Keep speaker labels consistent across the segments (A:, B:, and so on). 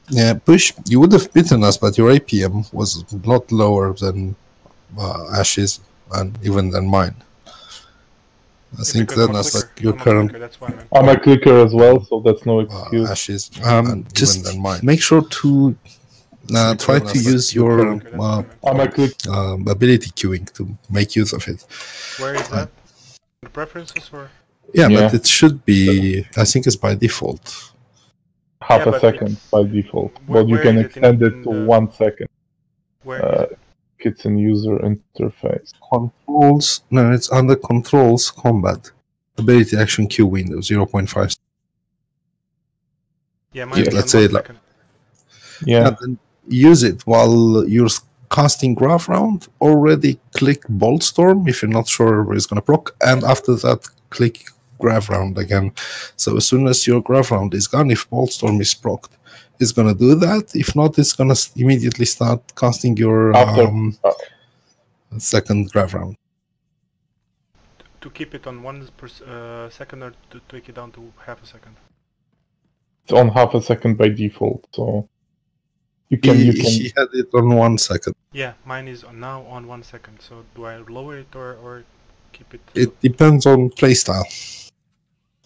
A: Yeah, push. You would have beaten us, but your APM was a lot lower than Ash's and even than mine. I think
B: Because I'm a
A: that's
B: clicker.
A: like your
B: I'm a
A: current
B: clicker, that's why, man.
C: I'm a clicker as well, so that's no excuse.
A: Ash's
D: Just
A: even than mine.
D: make sure to try to
A: That's
D: use
A: like your
D: your
A: current
B: That's fine, man.
C: I'm a click.
A: ability queuing to make use of it.
B: Where is that? The preferences or?
A: Yeah,
C: Yeah.
A: but it should be. I think it's by default.
C: Half
B: Yeah,
C: a
B: but
C: second
B: it's-
C: by default,
B: where-
C: but you
B: where
C: can
B: is it
C: extend it
B: in
C: to
B: the-
C: 1 second.
B: Where is it?
C: It's in user interface.
A: Controls. No, it's under controls combat. Ability action queue window 0.5.
B: Yeah, mine is
A: let's
B: on
A: say
B: 1 second.
C: Yeah.
A: then use it while you're casting graph round. Already click bolt storm if you're not sure where it's gonna proc, and after that click graph round again. So as soon as your graph round is gone, if bolt storm is procced, it's gonna do that. If not, it's gonna immediately start casting your
C: After
A: second graph round.
B: To keep it on 1 second or to take it down to half a second?
C: it's on half a second by default, so you can
A: He had it on 1 second.
B: Yeah, mine is now on 1 second. So do I lower it or keep it?
A: It depends on playstyle.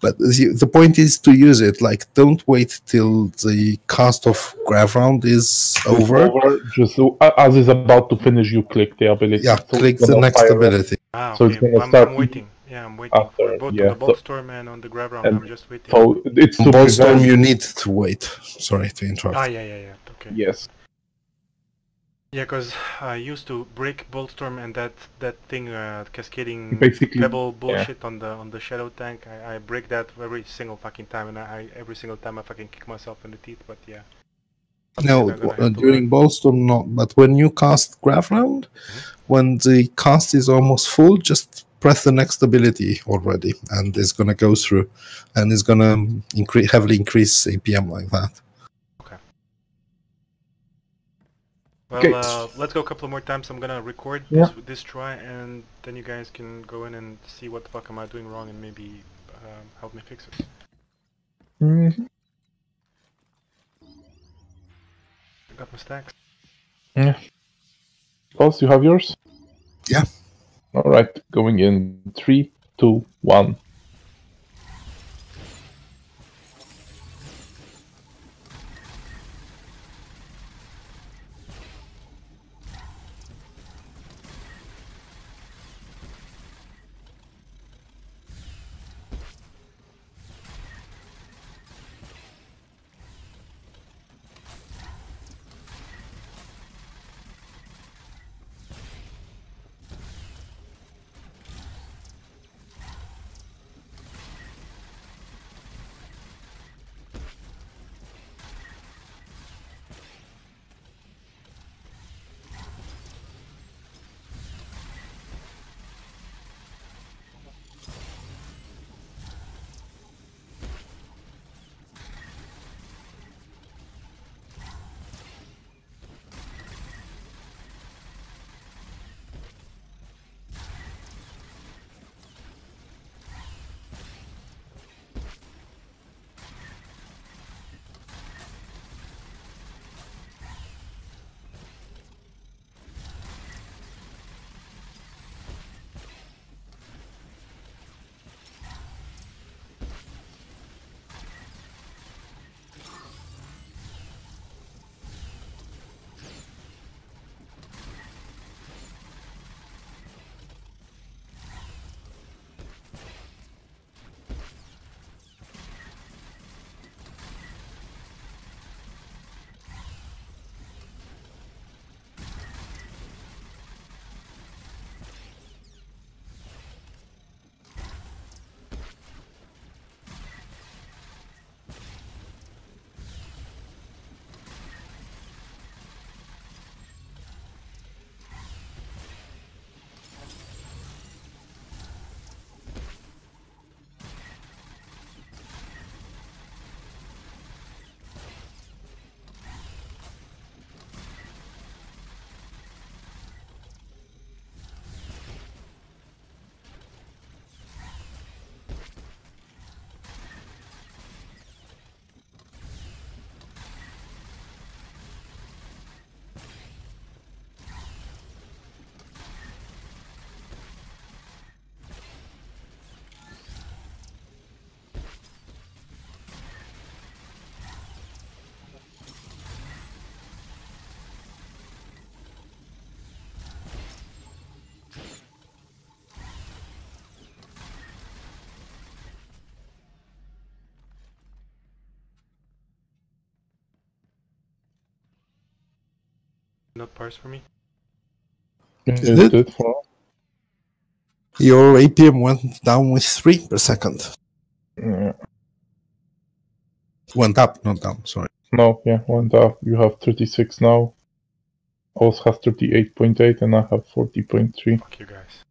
A: But the point is to use it. Like, don't wait till the cast of graph round is over.
C: Just as it's about to finish, you click the ability.
A: Yeah,
C: So
A: click
C: it's
A: the
C: gonna
A: next
C: fire up.
A: ability.
B: Ah,
C: So
B: okay.
C: it's gonna start
B: I'm waiting. Yeah, I'm waiting
C: after,
B: for both
C: yeah,
B: on the bolt
C: so-
B: storm and on the grab round.
C: and
B: I'm just waiting.
C: So it's to
A: Bolt storm,
C: prevent.
A: you need to wait. Sorry to interrupt.
B: Ah, yeah. Okay.
C: Yes.
B: Yeah, because I used to break bolt storm and that thing cascading
C: Basically,
B: pebble bullshit on the shadow tank. I break that every single fucking time, and every single time I fucking kick myself in the teeth. But yeah.
A: No, during bolt storm, not. But when you cast graph round, when the cast is almost full, just press the next ability already, and it's gonna go through, and it's gonna heavily increase APM like that.
B: Well, let's go a couple more times. I'm gonna record this try, and then you guys can go in and see what the fuck am I doing wrong, and maybe help me fix it.
C: Mm-hmm.
B: I got my stacks.
C: Yeah. Pulse, you have yours?
A: Yeah.
C: Alright, going in 3, 2, 1.
B: not parse for me?
C: It did for us.
A: Your APM went down with 3 per second.
C: Yeah.
A: Went up, not down, sorry.
C: No, yeah, went up. You have 36 now. Oz has 38.8 and I have 40.3.
B: Fuck you guys.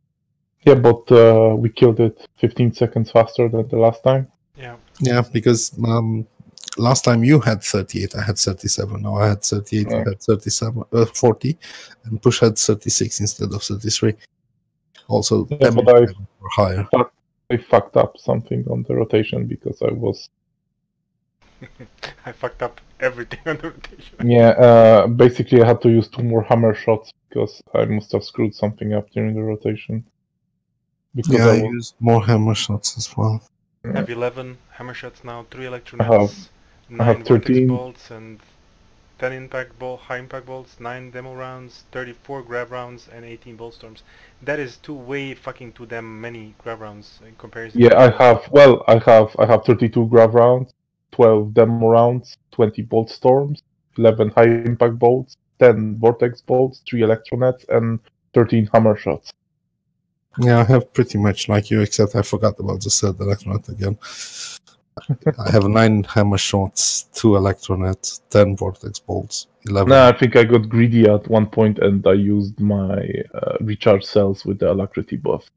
C: Yeah, but we killed it 15 seconds faster than the last time.
B: Yeah.
A: Yeah, because last time you had 38, I had 37. Now I had 38, you had 37, 40, and Push had 36 instead of 33. Also,
C: Yeah,
A: damage
C: but
A: levels were higher.
C: I fucked up something on the rotation because I was...
B: I fucked up everything on the rotation.
C: Yeah, basically I had to use 2 more hammer shots because I must have screwed something up during the rotation. Because
A: Yeah, I used more hammer shots as well.
B: I have 11 hammer shots now, 3
C: I
B: electronets, 9
C: have
B: vortex
C: 13.
B: bolts, and 10 high impact bolts, 9 demo rounds, 34 grab rounds, and 18 bolt storms. That is too damn many grab rounds in comparison.
C: Yeah, I have 32 grav rounds, 12 demo rounds, 20 bolt storms, 11 high impact bolts, 10 vortex bolts, 3 electronets, and 13 hammer shots.
A: Yeah, I have pretty much like you, except I forgot about the third electronet again. I have 9 hammer shots, 2 electronets, 10 vortex bolts, 11.
C: Nah, I think I got greedy at one point and I used my recharge cells with the alacrity buff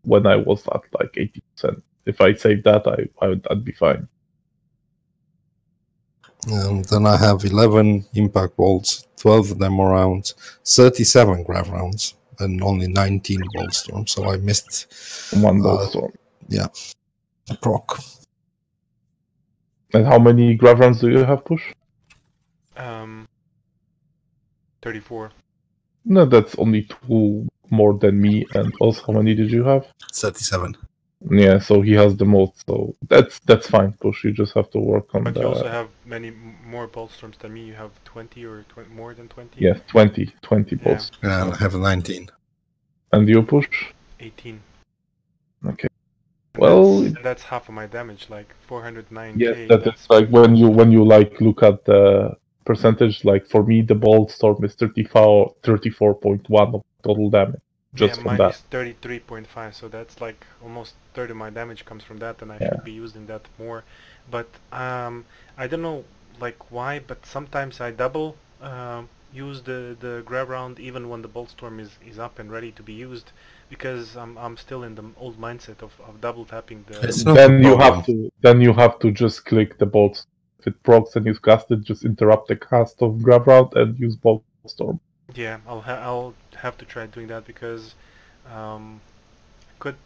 C: when I was at like 80%. If I saved that, I'd be fine.
A: And then I have 11 impact bolts, 12 demo rounds, 37 grav rounds, and only 19 bolt storms. So I missed
C: One bolt storm.
A: Yeah, proc.
C: And how many grav rounds do you have, Push?
B: 34.
C: No, that's only 2 more than me. And also, how many did you have?
A: 37.
C: Yeah, so he has the most. So that's fine, Push. You just have to work on
B: But
C: the...
B: you also have many more bolt storms than me. You have 20 or more than 20?
C: Yes, 20 bolts.
A: Yeah, I have 19.
C: And you, Push?
B: 18.
C: Okay. Well,
B: that's half of my damage, like 409k.
C: yes, that's like when you like look at the percentage. Like for me, the bolt storm is 34.1 of total damage. Just from
B: mine
C: that.
B: is 33.5, so that's like almost 30 of my damage comes from that, and I should be using that more. But I don't know like why, but sometimes I double use the grab round even when the bolt storm is up and ready to be used, because I'm still in the old mindset of double tapping the...
C: Then you have to just click the bolt. If it procs and you cast it, just interrupt the cast of grab round and use bolt storm.
B: Yeah, I'll have to try doing that, because could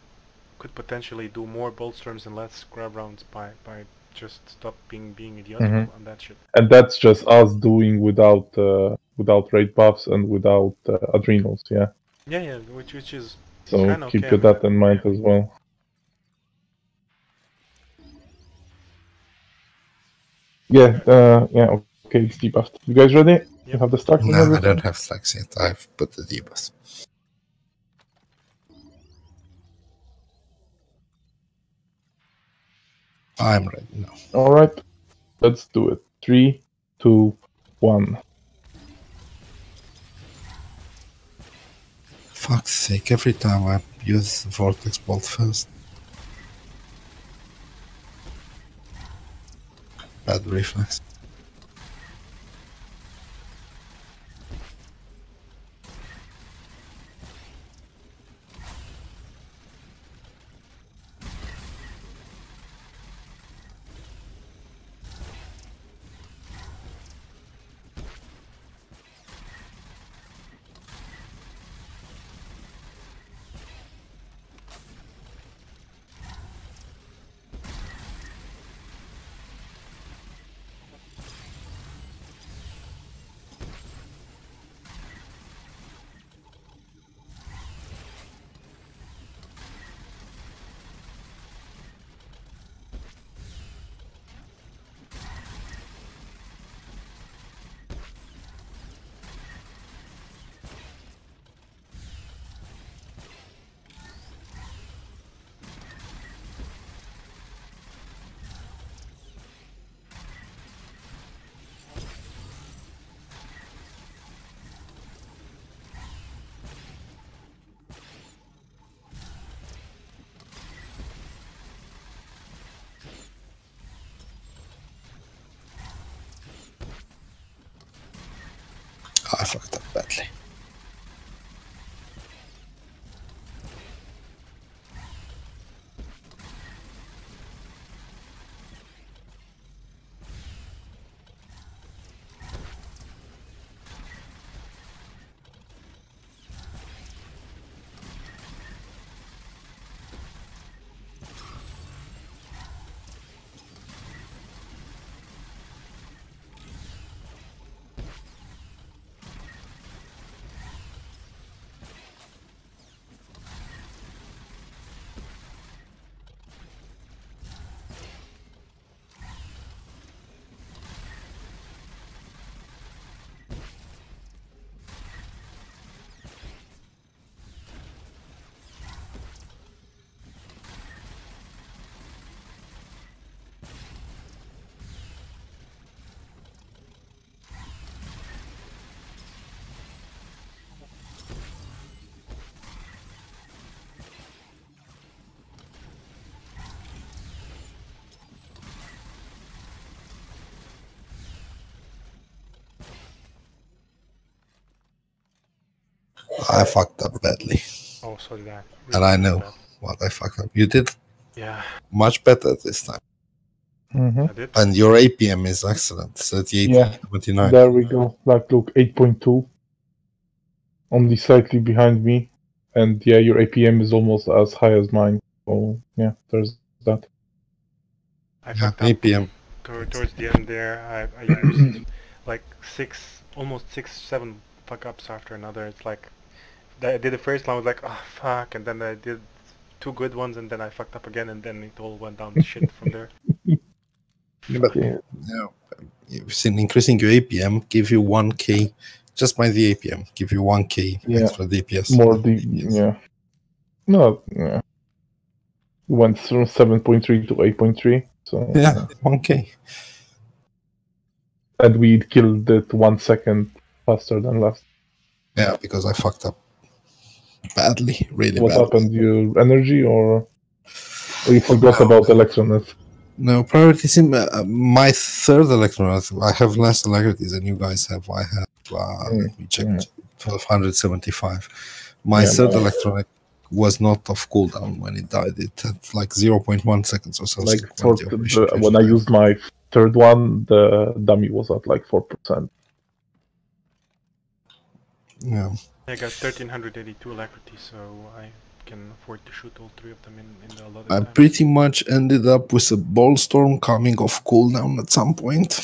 B: potentially do more bolt storms and less grab rounds by just stop being idiotic on that shit.
C: And that's just us doing without raid buffs and without adrenals, yeah.
B: Yeah, which is
C: so keep
B: okay,
C: that in mind as well. Yeah, okay, it's debuffed. You guys ready? You have the stacks?
A: No, I don't have stacks yet. I've put the debuff. I'm ready now.
C: Alright, let's do it. 3, 2, 1.
A: Fuck's sake, every time I use Vortex Bolt first. Bad reflex. I fucked up badly. I fucked up badly.
B: Oh, so did I.
A: And I know
B: bad.
A: what I fucked up. You did
B: Yeah,
A: much better this time.
B: I did.
A: And your APM is excellent. 38,
C: Yeah,
A: 29.
C: there we go. Like, look, 8.2. Only slightly behind me. And yeah, your APM is almost as high as mine. So yeah, there's that.
B: I
A: Yeah,
B: fucked up
A: APM.
B: towards the end there. I used like almost 6, 7 fuck ups after another. It's like I did the first one, I was like, oh fuck, and then I did 2 good ones, and then I fucked up again, and then it all went down to shit from there.
A: But
C: Yeah.
A: you've seen increasing your APM give you 1k just by the APM, give you 1k
C: Yeah.
A: extra DPS.
C: More deep. Yeah. No, yeah. Went from 7.3 to 8.3. So
A: Yeah, 1k.
C: And we killed it 1 second faster than last.
A: Yeah, because I fucked up badly, really
C: What
A: badly.
C: happened? Your energy or you forgot about electronet?
A: No, priority sim. My third electronaut, I have less alacrities than you guys have. I have, let me check, 1275. My
C: Yeah,
A: third
C: no.
A: electronic was not off cooldown when it died. It had like 0.1 seconds or something.
C: Like for when I used my third one, the dummy was at like 4%.
A: Yeah.
B: I got 1382 alacrity, so I can afford to shoot all 3 of them in the allotted
A: I
B: time.
A: pretty much ended up with a ball storm coming off cooldown at some point.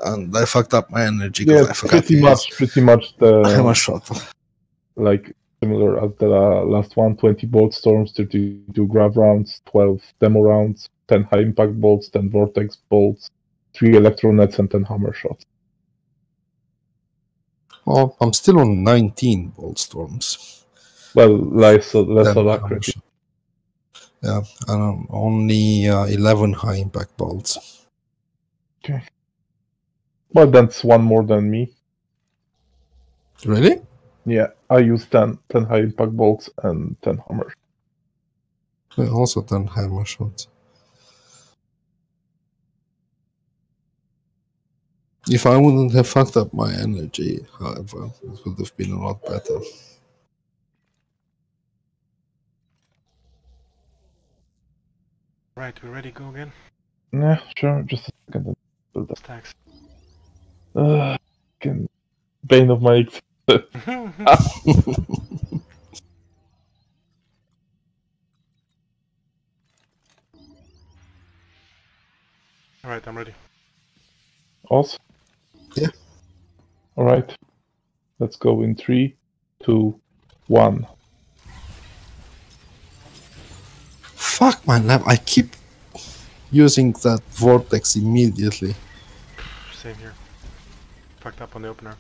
A: And I fucked up my energy because I forgot
C: pretty much
A: I'm a shot.
C: Like similar as the last one, 20 bolt storms, 32 grav rounds, 12 demo rounds, 10 high impact bolts, 10 vortex bolts, 3 electronets, and 10 hammer shots.
A: Well, I'm still on 19 bolt storms.
C: Well, less alacrity.
A: Yeah, and only 11 high impact bolts.
C: Okay. Well, that's 1 more than me.
A: Really?
C: Yeah, I use 10 high impact bolts and 10 hammers.
A: I also 10 hammer shots. If I wouldn't have fucked up my energy, however, it would have been a lot better.
B: Right, we ready to go again?
C: Yeah, sure, just a second.
B: Stacks.
C: Bane of my existence.
B: Alright, I'm ready.
C: Awesome.
A: Yeah.
C: Alright. Let's go in 3, 2, 1.
A: Fuck my lab. I keep using that vortex immediately.
B: Same here. Fucked up on the opener.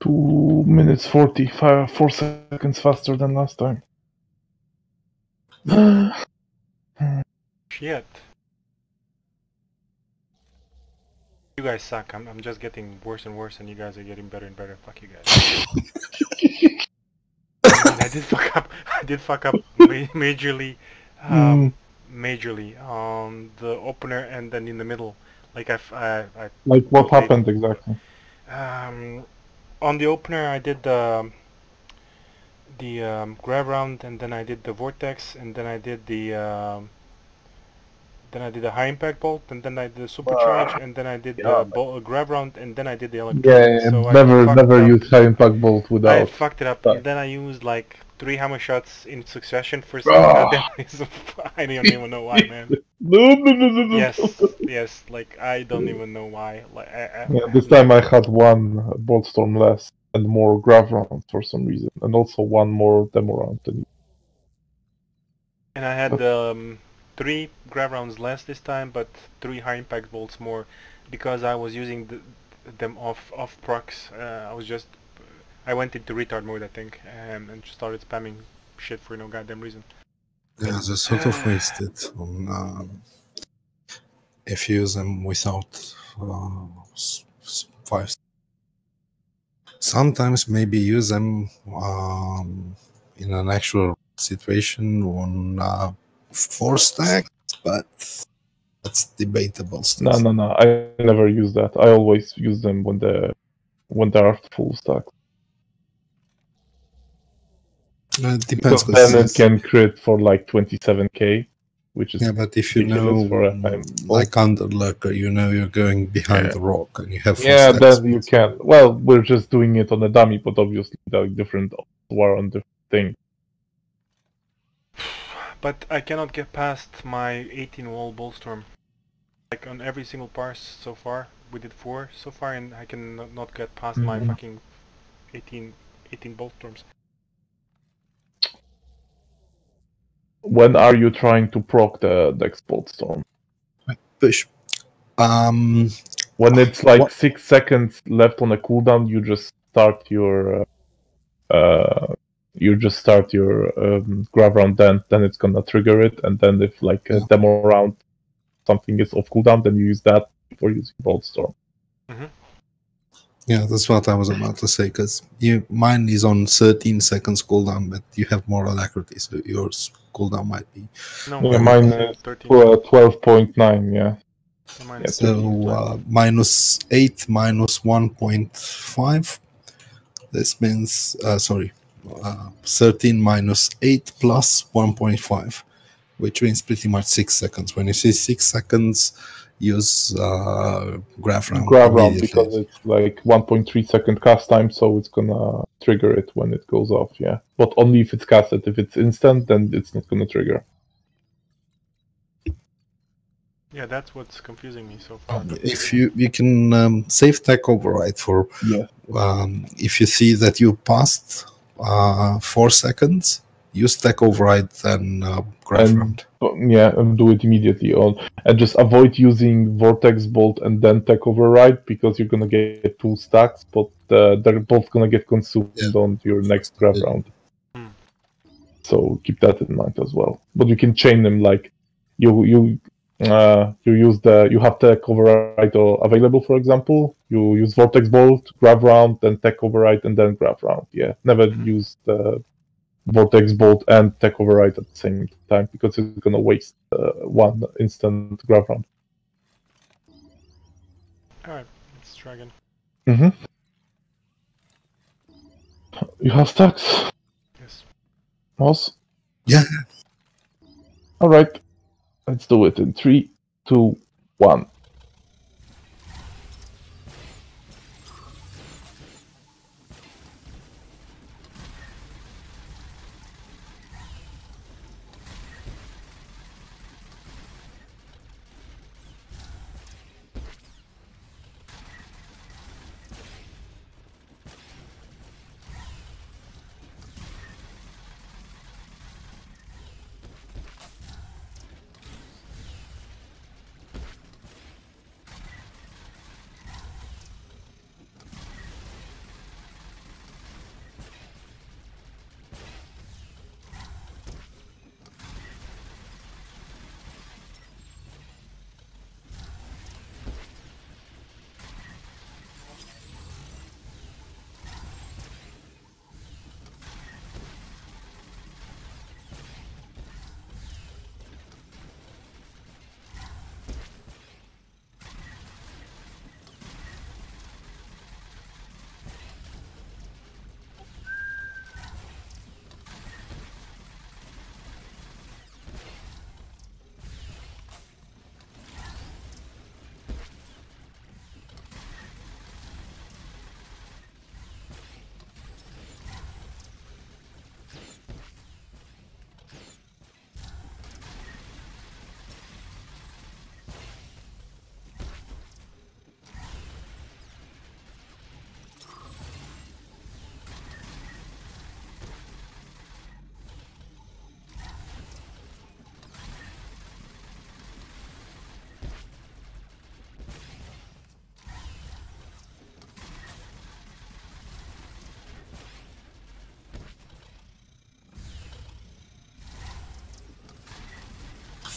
C: 2 minutes 45, 4 seconds faster than last time.
B: Shit. You guys suck. I'm just getting worse and worse, and you guys are getting better and better. Fuck you guys. I mean, I did fuck up. I did fuck up majorly, majorly on the opener and then in the middle. Like I
C: Like what
B: totally,
C: happened exactly?
B: On the opener, I did the grab round, and then I did the vortex, and then I did the high impact bolt, and then I did the supercharge, and then I did the grab round, and then I did the electronic.
C: Yeah,
B: so
C: never use high impact bolt without.
B: I fucked it up, and then I used like 3 hammer shots in succession for some goddamn reason. I don't even know why, man.
C: No.
B: Yes, like I don't even know why. Like
C: this time I had 1 bolt storm less and more grav round for some reason, and also 1 more demo round.
B: And I had 3 grab rounds less this time, but 3 high impact bolts more, because I was using them off procs. I went into retard mode, I think, and started spamming shit for no goddamn reason.
A: Yeah, they sort of wasted on if you use them without 5. Sometimes maybe use them in an actual situation on 4 stacks, but that's debatable still.
C: No. I never use that. I always use them when they are full stacks.
A: It depends,
C: because then it can crit for like 27k, which is
A: but if you know, like Underlurker, you know you're going behind the rock and you have
C: then you can. Well, we're just doing it on a dummy, but obviously there are different war on different things.
B: But I cannot get past my 18 wall bullstorm. Like on every single parse so far, we did 4 so far, and I can not get past my fucking 18 bullstorms.
C: When are you trying to proc the next bullstorm?
A: Push.
C: When it's like 6 seconds left on a cooldown, you just start your grab round. Then it's gonna trigger it, and then if like a demo round something is off cooldown, then you use that before using Boltstorm.
A: Yeah, that's what I was about to say, because mine is on 13 seconds cooldown, but you have more alacrity, so yours cooldown might be...
B: No,
C: mine is 12.9, yeah.
A: So -8 minus 1.5, this means, 13 minus 8 plus 1.5, which means pretty much 6 seconds. When you see 6 seconds, use grab round
C: because it's like 1.3 second cast time, so it's gonna trigger it when it goes off, yeah. But only if it's casted. If it's instant, then it's not gonna trigger.
B: Yeah, that's what's confusing me so far.
A: If you can save tech override for if you see that you passed 4 seconds, use tech override, then grab round.
C: Yeah, and do it immediately on, and just avoid using vortex bolt and then tech override, because you're gonna get 2 stacks, but they're both gonna get consumed on your next grab round. So keep that in mind as well. But you can chain them, like you have tech override available, for example. You use vortex bolt, grab round, then tech override, and then grab round. Yeah, never use the vortex bolt and tech override at the same time, because it's gonna waste one instant grab round.
B: Alright, let's try again.
C: You have stacks?
B: Yes.
C: Moss?
A: Yeah.
C: Alright. Let's do it in 3, 2, 1.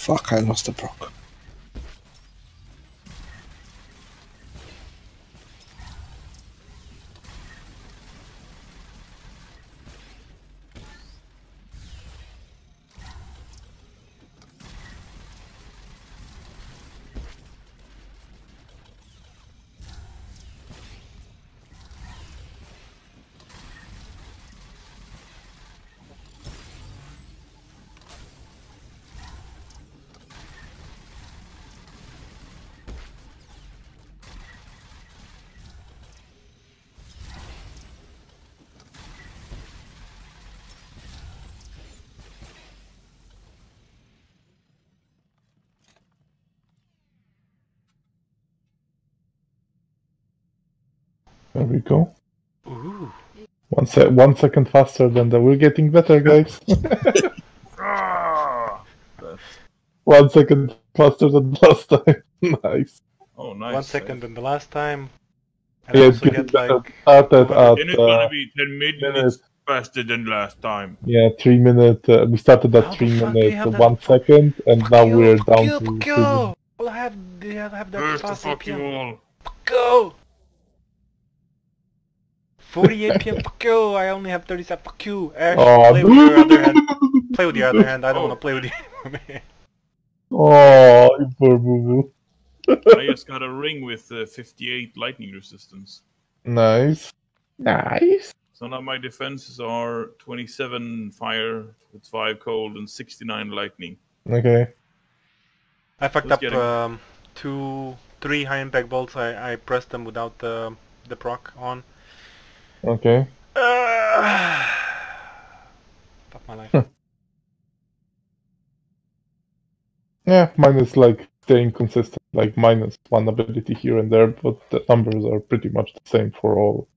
A: Fuck, I lost the proc.
C: There we go.
B: Ooh.
C: 1 second faster than the. We're getting better, guys.
E: Ah,
C: 1 second faster than last time. Nice.
E: oh, nice.
B: 1 second than the last time. And
C: Yeah,
B: I
C: it's
B: also
C: getting
B: get
C: better.
B: like
C: Started
B: 200
C: at
E: Then it's gonna be 10 minutes
C: minutes.
E: faster than last time.
C: Yeah, 3 minute. We started at
B: How the
C: 3
B: fuck do you
C: minutes,
B: have that
C: 1
B: for-
C: second, and
B: Fuck
C: now
B: you,
C: we're
B: fuck
C: down
B: you,
C: to
B: fuck
C: 3
B: you!
C: minutes.
B: Well, they have that
E: First to
B: fast
E: fuck you
B: APM.
E: all.
B: Fuck you! 40 APM, fuck you! I only have 37, fuck you! Ash, play with your other hand. Play with your other hand, I don't wanna play with you.
C: Oh, you poor boo boo.
E: I just got a ring with 58 lightning resistance.
C: Nice. Nice.
E: So now my defenses are 27 fire with 5 cold and 69 lightning.
C: Okay.
B: I fucked
E: Who's
B: up
E: getting-
B: 3 high impact bolts, I pressed them without the proc on.
C: Okay.
B: Fuck my life.
C: Yeah, mine is like staying consistent, like minus 1 ability here and there, but the numbers are pretty much the same for all.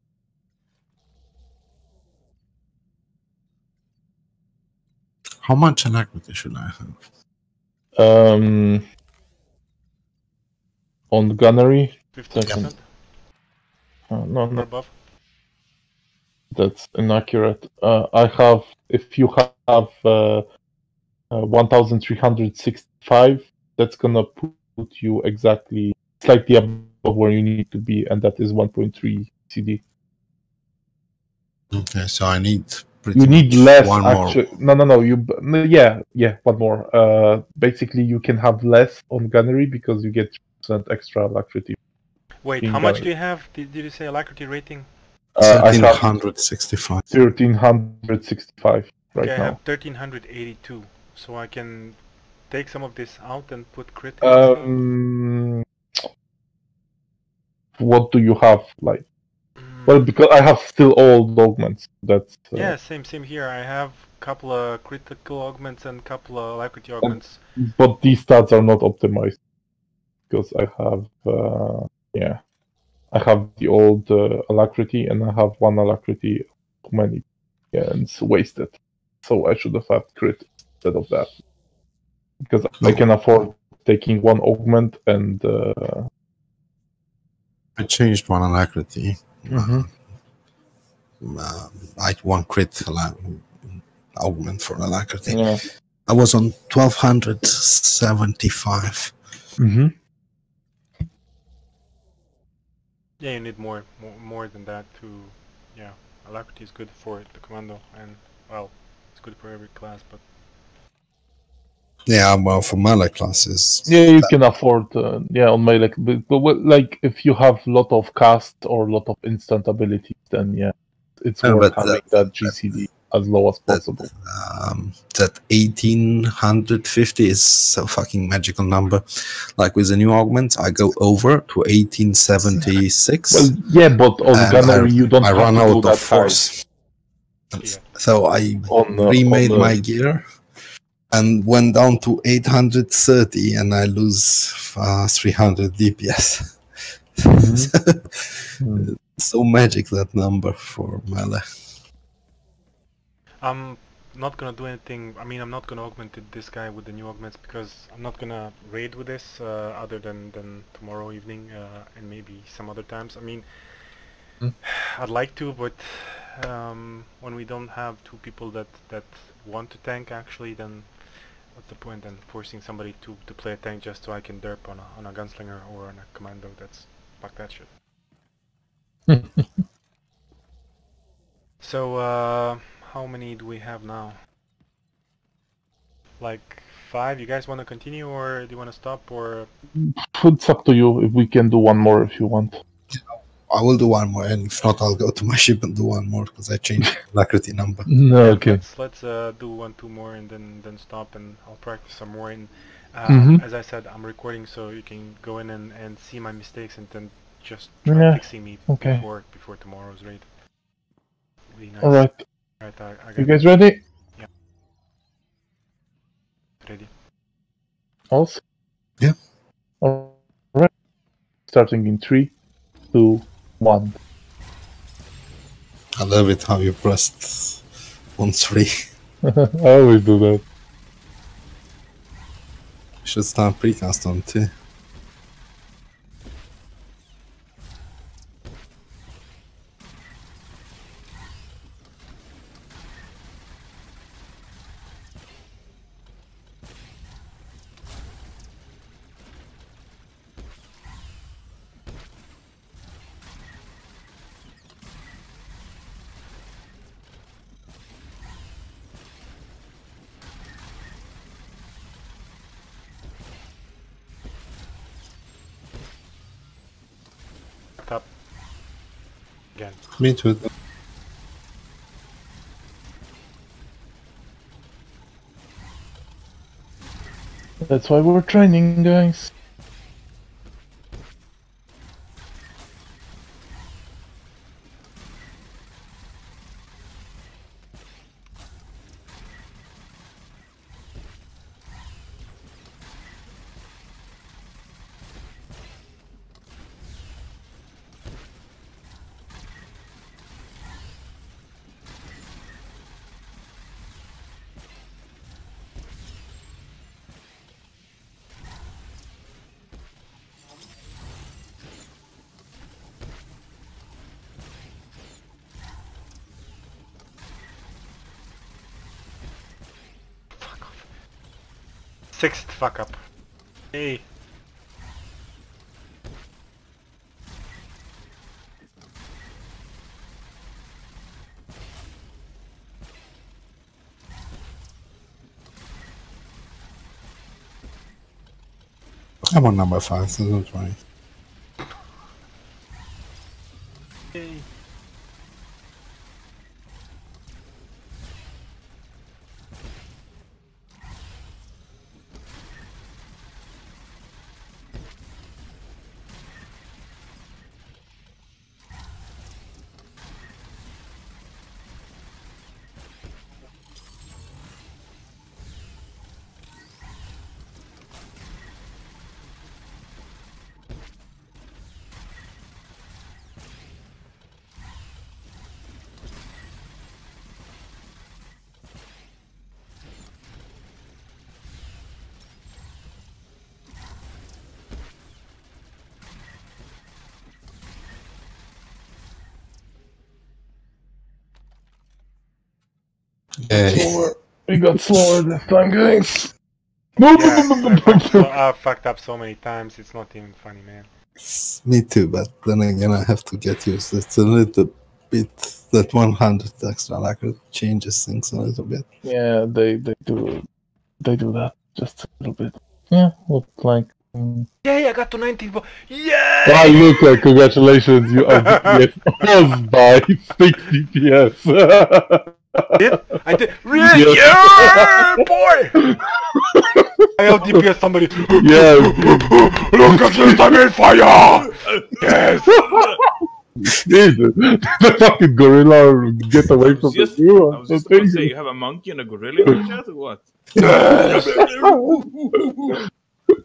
A: How much alacrity should I have?
C: On gunnery,
B: 50%
C: no,
B: or
C: no,
B: above.
C: that's inaccurate. I have, if you have 1365, that's gonna put you exactly slightly above where you need to be, and that is 1.3 CD.
A: Okay, so I need pretty
C: You need
A: much
C: less,
A: one
C: actually. No, yeah, one more. Basically, you can have less on gunnery because you get 3% extra alacrity.
B: Wait,
C: in
B: how much
C: gunnery.
B: do you have? Did you say alacrity rating?
C: I have
A: 1365.
C: 1365 right
B: Okay, I
C: now.
B: have 1382, so I can take some of this out and put crit in instead?
C: What do you have, like? Well, because I have still old augments. That's
B: Yeah, same here. I have couple of critical augments and couple of alacrity augments.
C: But these stats are not optimized because I have I have the old alacrity and I have 1 alacrity too many, and it's wasted. So I should have had crit instead of that because I can afford taking 1 augment and.
A: I changed one alacrity.
C: Mhm.
A: Like 1 crit augment for alacrity.
C: Yeah.
A: I was on 1275.
C: Mm-hmm.
B: Yeah, you need more than that to. Yeah, alacrity is good for the commando, and well, it's good for every class, but.
A: Yeah, well, for melee classes.
C: Yeah, you can afford, on melee, but like if you have lot of cast or lot of instant abilities, then yeah, it's worth having that GCD as low as possible.
A: That 1850 is a fucking magical number. Like with the new augments, I go over to 1876.
C: Well, yeah, but on gunnery you don't have
A: run
C: to
A: out
C: go
A: of
C: that
A: force.
B: Yeah.
A: So I remade my gear and went down to 830, and I lose 300 DPS. So magic, that number for melee.
B: I'm not gonna do anything. I mean, I'm not gonna augment this guy with the new augments because I'm not gonna raid with this other than tomorrow evening and maybe some other times. I mean, I'd like to, but when we don't have 2 people that want to tank actually, then what's the point then forcing somebody to play a tank just so I can derp on a gunslinger or on a commando? That's fuck that shit. So how many do we have now? Like 5? You guys want to continue or do you want to stop or?
C: It's up to you. If we can do one more if you want.
A: I will do one more, and if not, I'll go to my ship and do one more because I changed the alacrity number.
C: No,
B: Yeah,
C: okay.
B: Let's do 1-2 more and then stop, and I'll practice some more. And as I said, I'm recording so you can go in and see my mistakes and then just try fixing me before tomorrow's raid. Really nice.
C: All right.
B: Right, I got
C: You guys ready?
B: Yeah. Ready.
C: Also?
A: Yeah.
C: All right. Starting in 3, 2, 1.
A: I love it how you pressed 1-3.
C: I always do that.
A: Should start precast on too.
B: Top. Again.
A: Me too.
C: That's why we're training, guys.
B: Sixth fuck up. Hey.
A: I'm on number 5, so don't worry.
B: Hey.
A: Hey.
C: We got slower this time, guys. No,
B: Yeah,
C: no, no, no, no.
B: I fucked up so many times, it's not even funny, man.
A: Me too, but then again, I have to get used. It's a little bit that 100 extra alacrity changes things a little bit.
C: Yeah, they do that just a little bit. Yeah, look like.
B: Yay, I got to 19. Yeah!
C: Ah, look like congratulations, you are DPS by 60 PS.
B: I did. Really? Yeah, boy! I out DPS somebody.
C: Yeah.
B: Look at this, I'm in fire! Yes!
C: Did the fucking gorilla get away from the view?
E: I was just about to say, you have a monkey and a gorilla in the chat or what?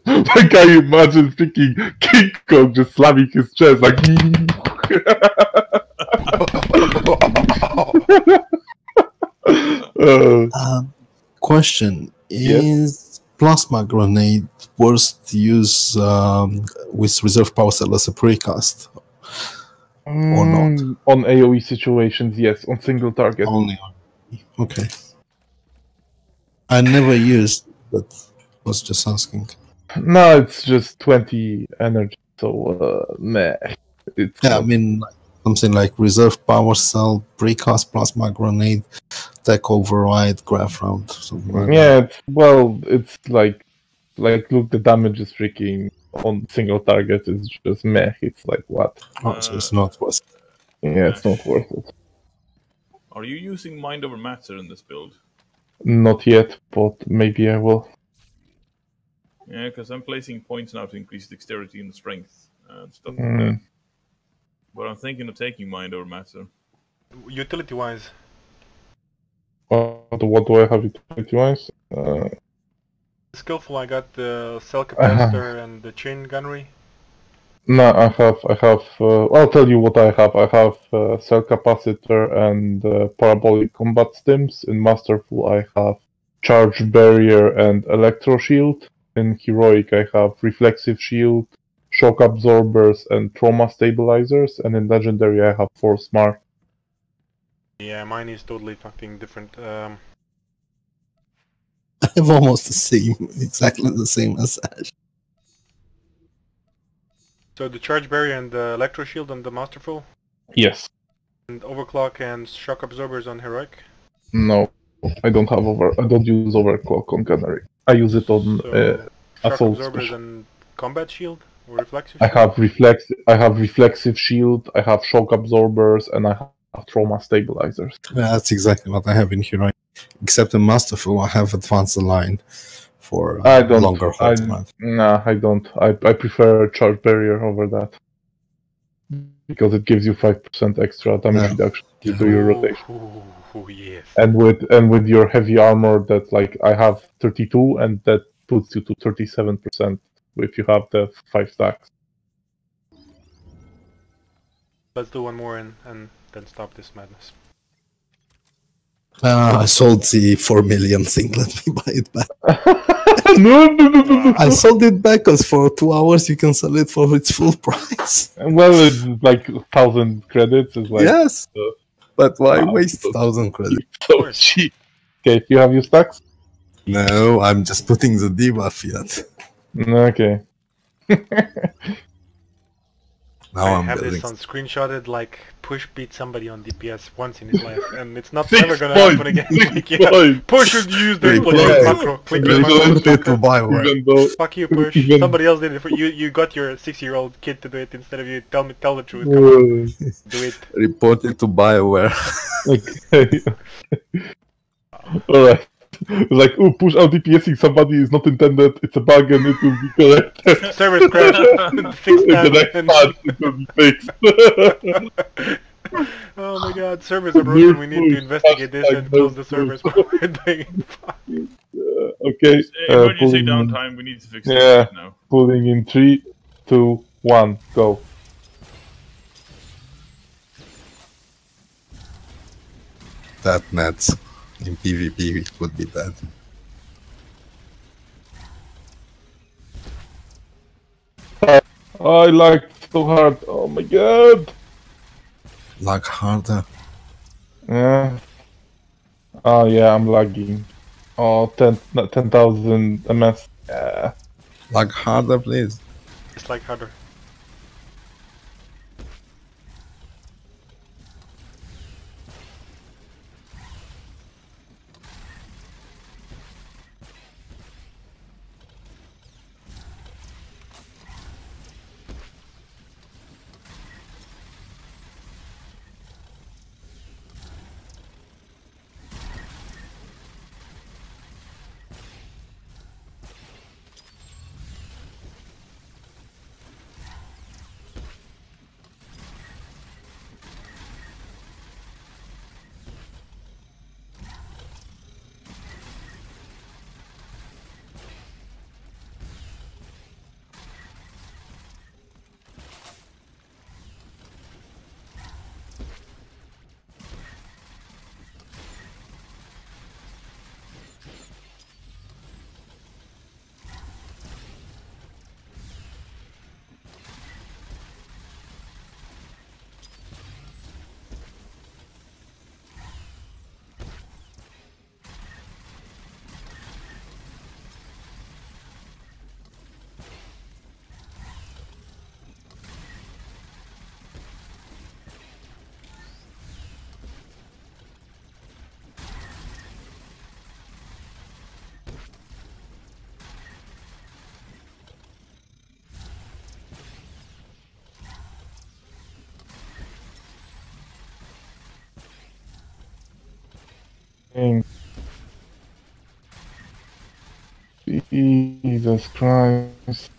C: Like, can you imagine freaking King Kong just slamming his chest like.
A: Question: Is plasma grenade worth to use with reserve power cell as a precast? Or not?
C: On AoE situations, yes. On single target.
A: Only on. Okay. I never used That was just asking.
C: No, it's just 20 energy, so meh. It's
A: Yeah, I mean, something like reserve power cell, precast plasma grenade, tech override, graph round, something like that.
C: It's like look, the damage is freaking on single target. It's just meh. It's like what?
A: Oh, so it's not worth it.
C: Yeah, it's not worth it.
E: Are you using Mind over Matter in this build?
C: Not yet, but maybe I will.
E: Yeah, because I'm placing points now to increase dexterity and strength and stuff
C: Mm.
E: like that. But I'm thinking of taking Mind over Matter.
B: Utility-wise,
C: What do I have utility-wise?
B: skillful, I got the cell capacitor and the chain gunnery.
C: No, I have. I'll tell you what I have. I have cell capacitor and parabolic combat stims. In masterful, I have charge barrier and electro shield. In heroic, I have reflexive shield, shock absorbers, and trauma stabilizers. And in legendary, I have force mark.
B: Yeah, mine is totally fucking different.
A: I have almost the same, exactly the same as Ash.
B: So the charge barrier and the electro shield on the masterful,
C: Yes.
B: and overclock and shock absorbers on heroic.
C: No, I don't have I don't use overclock on gunnery. I use it on
B: So shock
C: assault
B: absorbers
C: special.
B: and combat shield or reflexive
C: I
B: shield.
C: have reflexive shield, I have shock absorbers, and I have trauma stabilizers.
A: Yeah, that's exactly what I have in Heroic. Except in Masterful, I have advanced line for
C: I don't.
A: longer hold time.
C: Nah, I don't. I prefer charge barrier over that because it gives you 5% extra damage reduction to do your rotation.
B: Yes.
C: And with your heavy armor, that like I have 32, and that puts you to 37% if you have the 5 stacks.
B: Let's do one more and then stop this madness.
A: I sold the 4 million thing. Let me buy it back.
C: No.
A: I sold it back because for 2 hours you can sell it for its full price.
C: Well, it's like 1,000 credits. Is like
A: Yes, but why
C: wow,
A: waste
C: so
A: 1,000 credits?
C: so cheap. Okay, you have your stacks?
A: No, I'm just putting the debuff yet.
C: Okay.
A: Now
B: I
A: I'm
B: have
A: building.
B: this on screenshotted, like Push beat somebody on DPS once in his life, and it's not
C: 6
B: ever gonna
C: points,
B: happen again.
C: 6
B: Like, yeah,
C: points.
B: Push should use the
A: Report
B: click
A: it.
B: macro. Click macro.
A: Report it to
B: fucker.
A: Bioware.
C: Even though,
B: Fuck you, Push.
C: even-
B: Somebody else did it for you. You got your 6-year-old kid to do it instead of you. Tell the truth. Come on, do it.
A: Report it to Bioware.
C: okay. Alright. It's like, oh, push out DPSing somebody is not intended, it's a bug and it will be corrected.
B: Service crash. Fix
C: In the
B: that.
C: next
B: and-
C: patch it will be fixed.
B: Oh my god, servers are broken. We need to investigate this and close the servers.
C: Okay.
E: Emergency
C: pulling
E: downtime, we need to fix this
C: Yeah.
E: right now.
C: pulling in 3, 2, 1, go.
A: That nets in PvP would be bad.
C: I lagged so hard, oh my god!
A: Lag harder.
C: Yeah. Oh yeah, I'm lagging. Oh, 10,000 MS. Yeah.
A: Lag harder, please.
B: It's like harder.
C: Jesus Christ.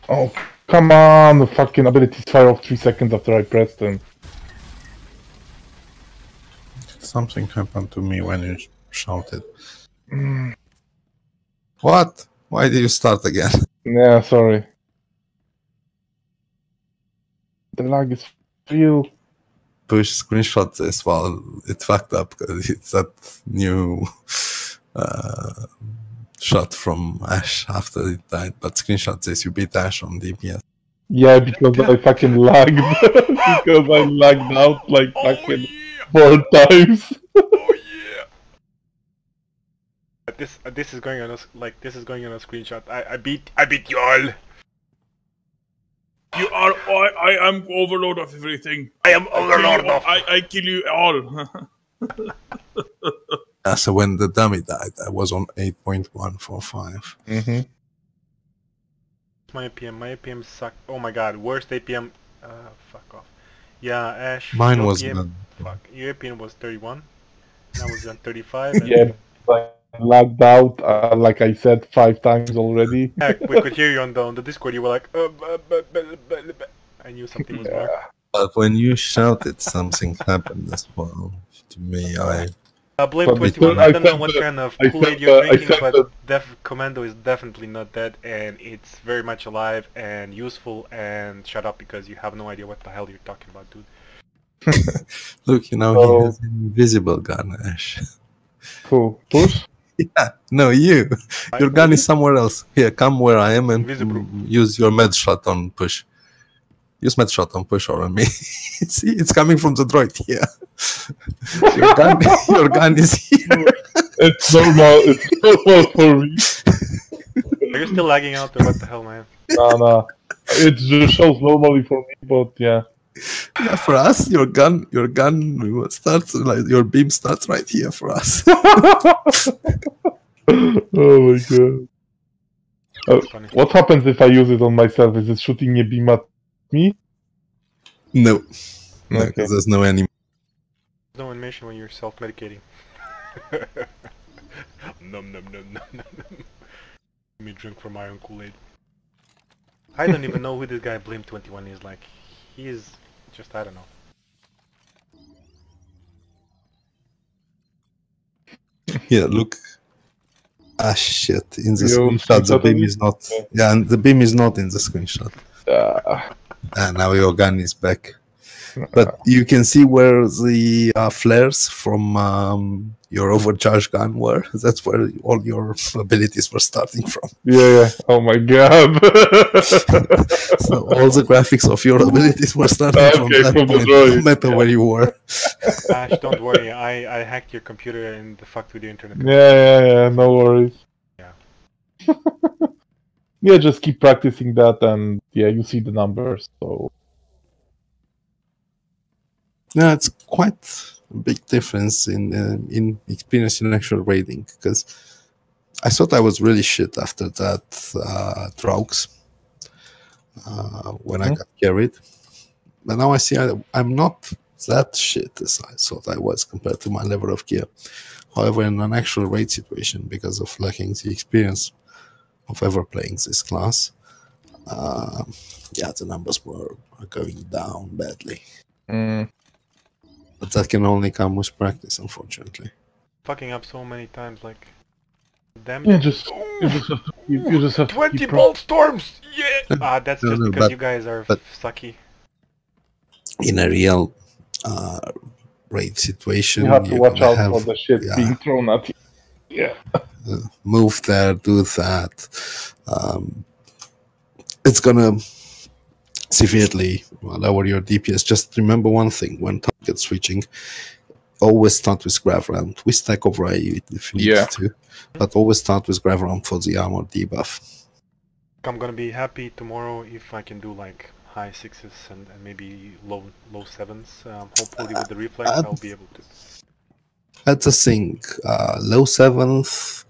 C: Oh, come on! The fucking abilities fire off 3 seconds after I pressed them.
A: Something happened to me when you shouted. What? Why did you start again?
C: Yeah, sorry. The lag is real.
A: Push screenshot this. Well, it fucked up because it's that new shot from Ash after it died. But screenshot this, you beat Ash on DPS.
C: Yeah, because I fucking lagged. Because I lagged out like fucking 4 times.
B: Oh yeah! This is going on a this is going on a screenshot. I beat you all.
E: You are. I am overlord of everything.
B: I am overlord of.
E: I kill you all.
A: So when the dummy died, I was on 8.145.
C: Mm-hmm.
B: My APM sucked. Oh my god, worst APM. Fuck off. Yeah, Ash.
A: Mine
B: your
A: was
B: APM,
A: none.
B: fuck. Your APM was 31. And I was on 35. And
C: Yeah, I lagged out, like I said 5 times already.
B: yeah, we could hear you on the Discord. You were like, I knew something was wrong.
A: But when you shouted, something happened as well to me.
B: Blame
C: But
B: 21.
C: I
B: I don't know
C: said
B: what
C: that-
B: kind of
C: I
B: Kool-Aid
C: said
B: you're
C: that- I
B: drinking,
C: said
B: but Commando is definitely not dead, and it's very much alive and useful. And shut up because you have no idea what the hell you're talking about, dude.
A: Look, he
C: So-
A: has an invisible gun, Ash.
C: Cool. Push?
A: Yeah, no, you. Your gun is somewhere else. Here, come where I am and
B: Invisible.
A: use your med shot on push. Use med shot on push or on me. See, it's coming from the droid here. Your gun is here.
C: It's normal. It's normal for me.
B: Are you still lagging out, or what the hell, man?
C: Nah. It just shows normally for me, but yeah.
A: Yeah, for us, your gun starts like your beam starts right here for us.
C: Oh my god.
B: That's funny.
C: What happens if I use it on myself? Is it shooting a beam at me?
A: No,
C: Okay.
A: because there's no enemy.
B: No animation when you're self-medicating. Num num num num num num. Let me drink from my own Kool-Aid. I don't even know who this guy Blame 21 is. Like, he is just, I don't know.
A: Here, look. Ah shit! In the
C: You
A: screenshot, the
C: screenshotted
A: beam
C: it?
A: is not. Yeah, and the beam is not in the screenshot.
C: Ah.
A: And now your gun is back. But you can see where the flares from your overcharged gun were. That's where all your abilities were starting from.
C: Yeah. Oh my god.
A: So all the graphics of your abilities were starting from
C: Okay,
A: that
C: from the
A: point,
C: droid.
A: no matter where you were.
B: Ash, don't worry. I hacked your computer and fucked with your internet.
C: Yeah. No worries.
B: Yeah.
C: Yeah, just keep practicing that, and yeah, you see the numbers. So
A: Yeah, it's quite a big difference in experience in actual raiding, because I thought I was really shit after that Drogs when I got carried. But now I see I'm not that shit as I thought I was compared to my level of gear. However, in an actual raid situation, because of lacking the experience of ever playing this class, yeah, the numbers were going down badly. But that can only come with practice, unfortunately.
B: Fucking up so many times, like... Damn
C: yeah,
B: it.
C: you just have to
B: 20
C: keep
B: bolt storms! Yeah! That's
A: No,
B: just
A: no,
B: because
A: but-
B: you guys are
A: but-
B: sucky.
A: In a real raid situation,
C: You have to
A: you're
C: watch
A: gonna
C: out for the shit
A: yeah.
C: being thrown at you. Yeah.
A: Move there, do that. It's gonna severely lower your DPS. Just remember one thing: when target switching, always start with grav round. We stack over AU if you need to, but always start with grav round for the armor debuff.
B: I'm gonna be happy tomorrow if I can do like high 6s and maybe low 7s. Hopefully with the reflex I'll be able to.
A: That's the thing. Low 7th,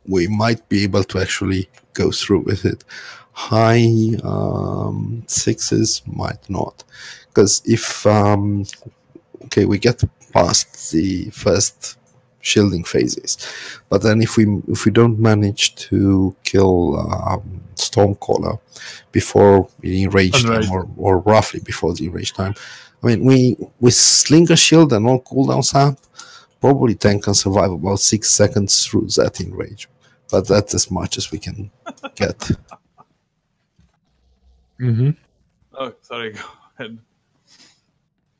A: we might be able to actually go through with it. High 6s might not, because if okay, we get past the first shielding phases, but then if we don't manage to kill Stormcaller before the enrage time, or roughly before the enrage time, I mean, we Slinger Shield and all cooldowns up, probably tank can survive about 6 seconds through that enrage, but that's as much as we can get.
E: Oh, sorry, go ahead.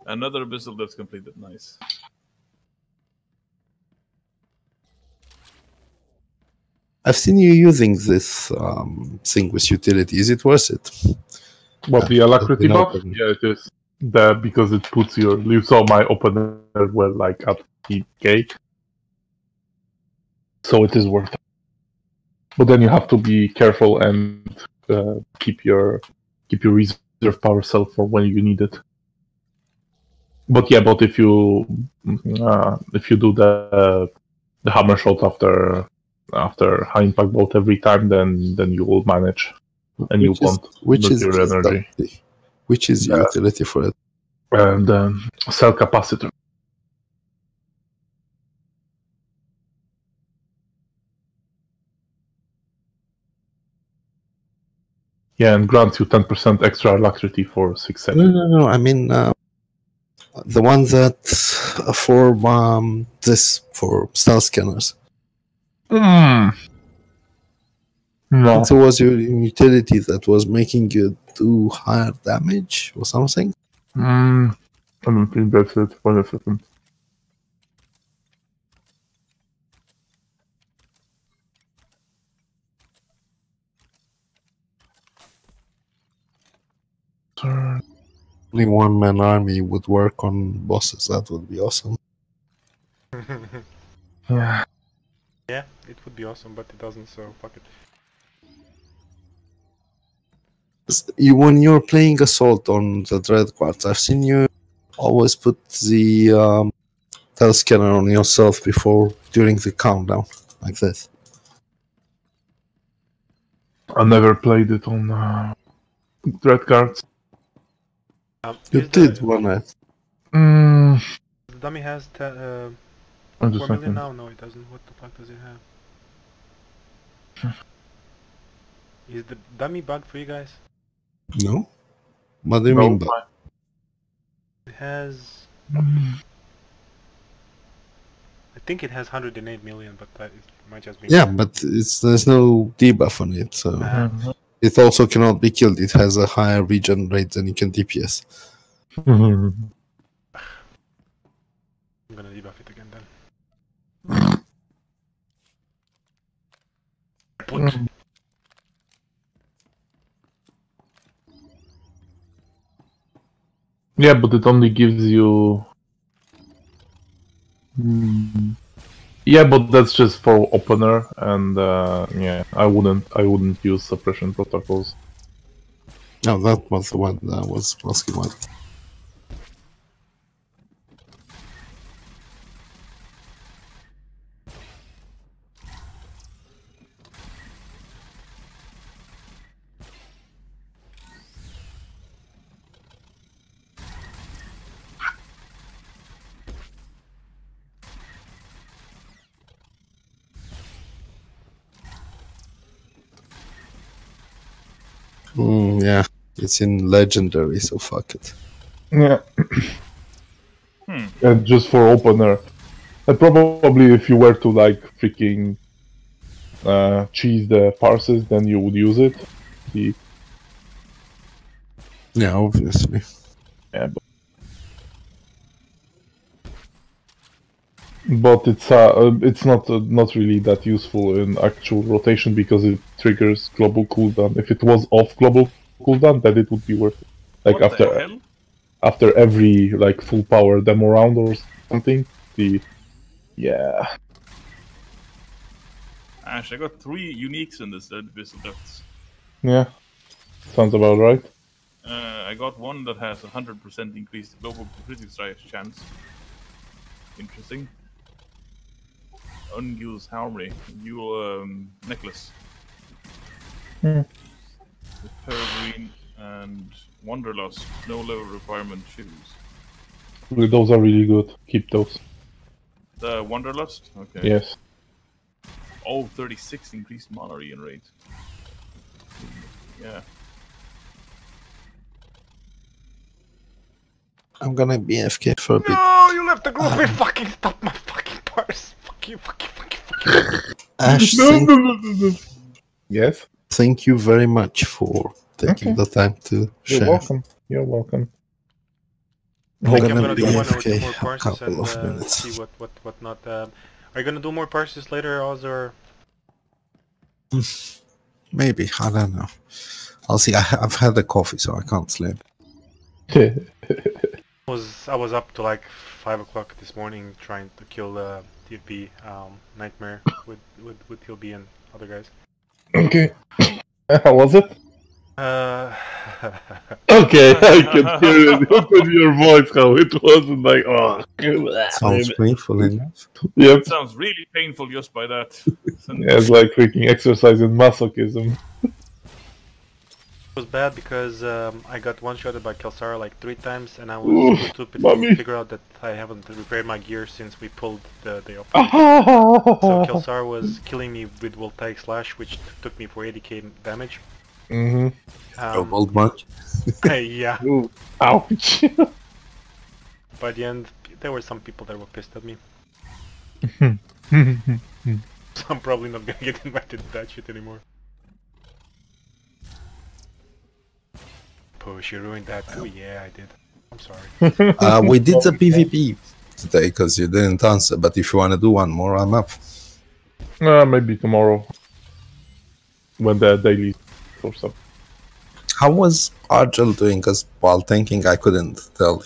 E: Another abyssal that's completed. Nice.
A: I've seen you using this thing with utility. Is it worth it?
C: What, the alacrity buff? Yeah, it is. Because it puts you saw my opener were like at 8k. So it is worth it. But then you have to be careful and keep your reserve power cell for when you need it. But yeah, but if you do the hammer shot after high impact bolt every time, then you will manage, and you won't lose your energy.
A: Which is the utility for it?
C: And cell capacitor. Yeah, and grants you 10% extra alacrity for 6 seconds.
A: No. I mean the one that for for stealth scanners.
C: No.
A: It was your utility that was making you do higher damage or something.
C: I don't think that's it. Wait a second.
A: Only one-man army would work on bosses. That would be awesome.
C: Yeah.
B: Yeah, it would be awesome, but it doesn't, so fuck it.
A: When you're playing Assault on the Dread Quartz, I've seen you always put the Tel Scanner on yourself during the countdown, like this.
C: I never played it on Dread Cards.
A: You did one night.
B: The dummy has 4 million now? No, it doesn't. What the fuck does it have? Is the dummy bugged for you guys?
A: No? What do you mean by?
B: It has... I think it has 108 million, but it might just be...
A: Yeah, but there's no debuff on it, so... It also cannot be killed. It has a higher regen rate than you can DPS.
B: I'm gonna debuff it again then.
C: Yeah, but it only gives you... Yeah, but that's just for opener, and yeah, I wouldn't use suppression protocols.
A: No, that was the one that was asking about. Yeah, it's in legendary, so fuck it.
C: Yeah. And just for opener. And probably if you were to like freaking cheese the parses, then you would use it.
A: Yeah, obviously.
C: Yeah, but it's not really that useful in actual rotation because it triggers global cooldown. If it was off global cooldown, then it would be worth it. Like after every like full power demo round or something. Yeah.
E: Ash, I got 3 uniques in this Abyssal Depths.
C: Yeah. Sounds about right.
E: I got one that has 100% increased global critical strike chance. Interesting. Unused Harmony, new necklace.
C: Hmm.
E: With Peregrine and Wanderlust, no level requirement shoes.
C: Those are really good. Keep those.
E: The Wanderlust? Okay.
C: Yes.
E: Oh, 36 increased mana regen rate. Yeah.
A: I'm gonna be AFK for a bit.
B: No, you left the group and fucking stop my fucking parse. Fuck you, fuck you, fuck you, fuck you.
A: Ash,
C: No. Yes.
A: thank you very much for taking the time to
C: You're
A: share.
C: welcome. You're welcome.
B: I think I'm
A: gonna
B: gonna
A: be
B: do one or two
A: AFK
B: more
A: a
B: parses
A: couple
B: and
A: of minutes.
B: see what not. Are you gonna do more parses later, Oz, or?
A: Maybe, I don't know. I'll see. I've had the coffee, so I can't sleep.
B: I was up to like 5 o'clock this morning trying to kill the TFB nightmare with TLB and other guys.
C: Okay. How was it?
B: Uh,
C: Okay, I can hear it in your voice how it wasn't like, oh.
A: Sounds painful enough.
C: Yep.
E: It sounds really painful just by that.
C: Yeah, it's like freaking exercise in masochism.
B: It was bad because I got one-shotted by Kelsara like 3 times, and I was
C: Oof,
B: too stupid
C: mommy.
B: to figure out that I haven't repaired my gear since we pulled the operation. So Kelsara was killing me with Voltaic Slash, which took me for 80k damage.
C: Mm-hmm.
A: Old much?
B: Yeah.
C: Ooh, ouch.
B: By the end, there were some people that were pissed at me. So I'm probably not gonna get invited to that shit anymore. Push, you ruined that too? Yeah, I did. I'm sorry.
A: We did the PvP today because you didn't answer, but if you want to do one more, I'm up.
C: Maybe tomorrow. When the daily or something.
A: How was Argel doing? Because while thinking, I couldn't tell.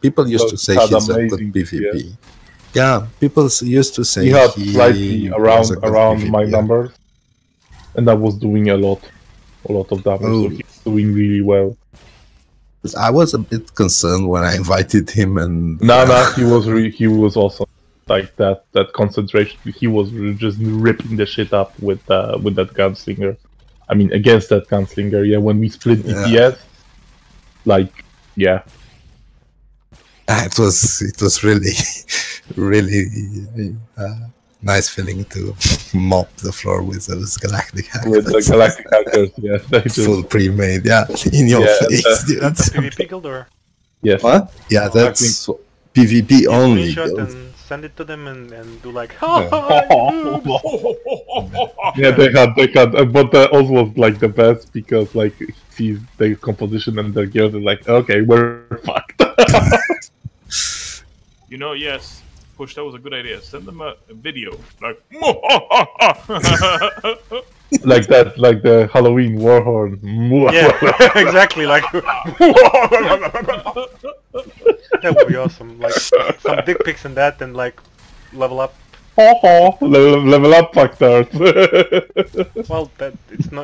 A: People used to say
C: Had
A: he's a good
C: amazing
A: PvP. Yeah, people used to say
C: He had slightly
A: was a good
C: around
A: PvP,
C: my
A: yeah.
C: numbers, and I was doing a lot of damage. So
A: Oh.
C: he was doing really well.
A: I was a bit concerned when I invited him, and
C: No, he was awesome. Like that concentration, he was just ripping the shit up with that gunslinger. I mean, against that gunslinger, yeah. When we split DPS, like, yeah.
A: It was really, really nice feeling to mop the floor with those galactic hackers.
C: With the galactic hackers, yeah. They just,
A: full pre-made, yeah, in your face, dude.
B: That's the PvP guild or?
C: Yes.
A: What? Yeah, that's PvP
B: You
A: only.
B: screenshot
A: Guild.
B: and send it to them and do like,
C: Yeah, they had, but Oz was like the best because like he sees their composition and their gear, they're like, okay, we're fucked.
E: You know, yes, Push, that was a good idea. Send them a video, like,
C: Like that, like the Halloween Warhorn.
B: yeah, exactly, like, that would be awesome, like, some dick pics and that, and like, level up.
C: Level up, fucktards.
B: Well,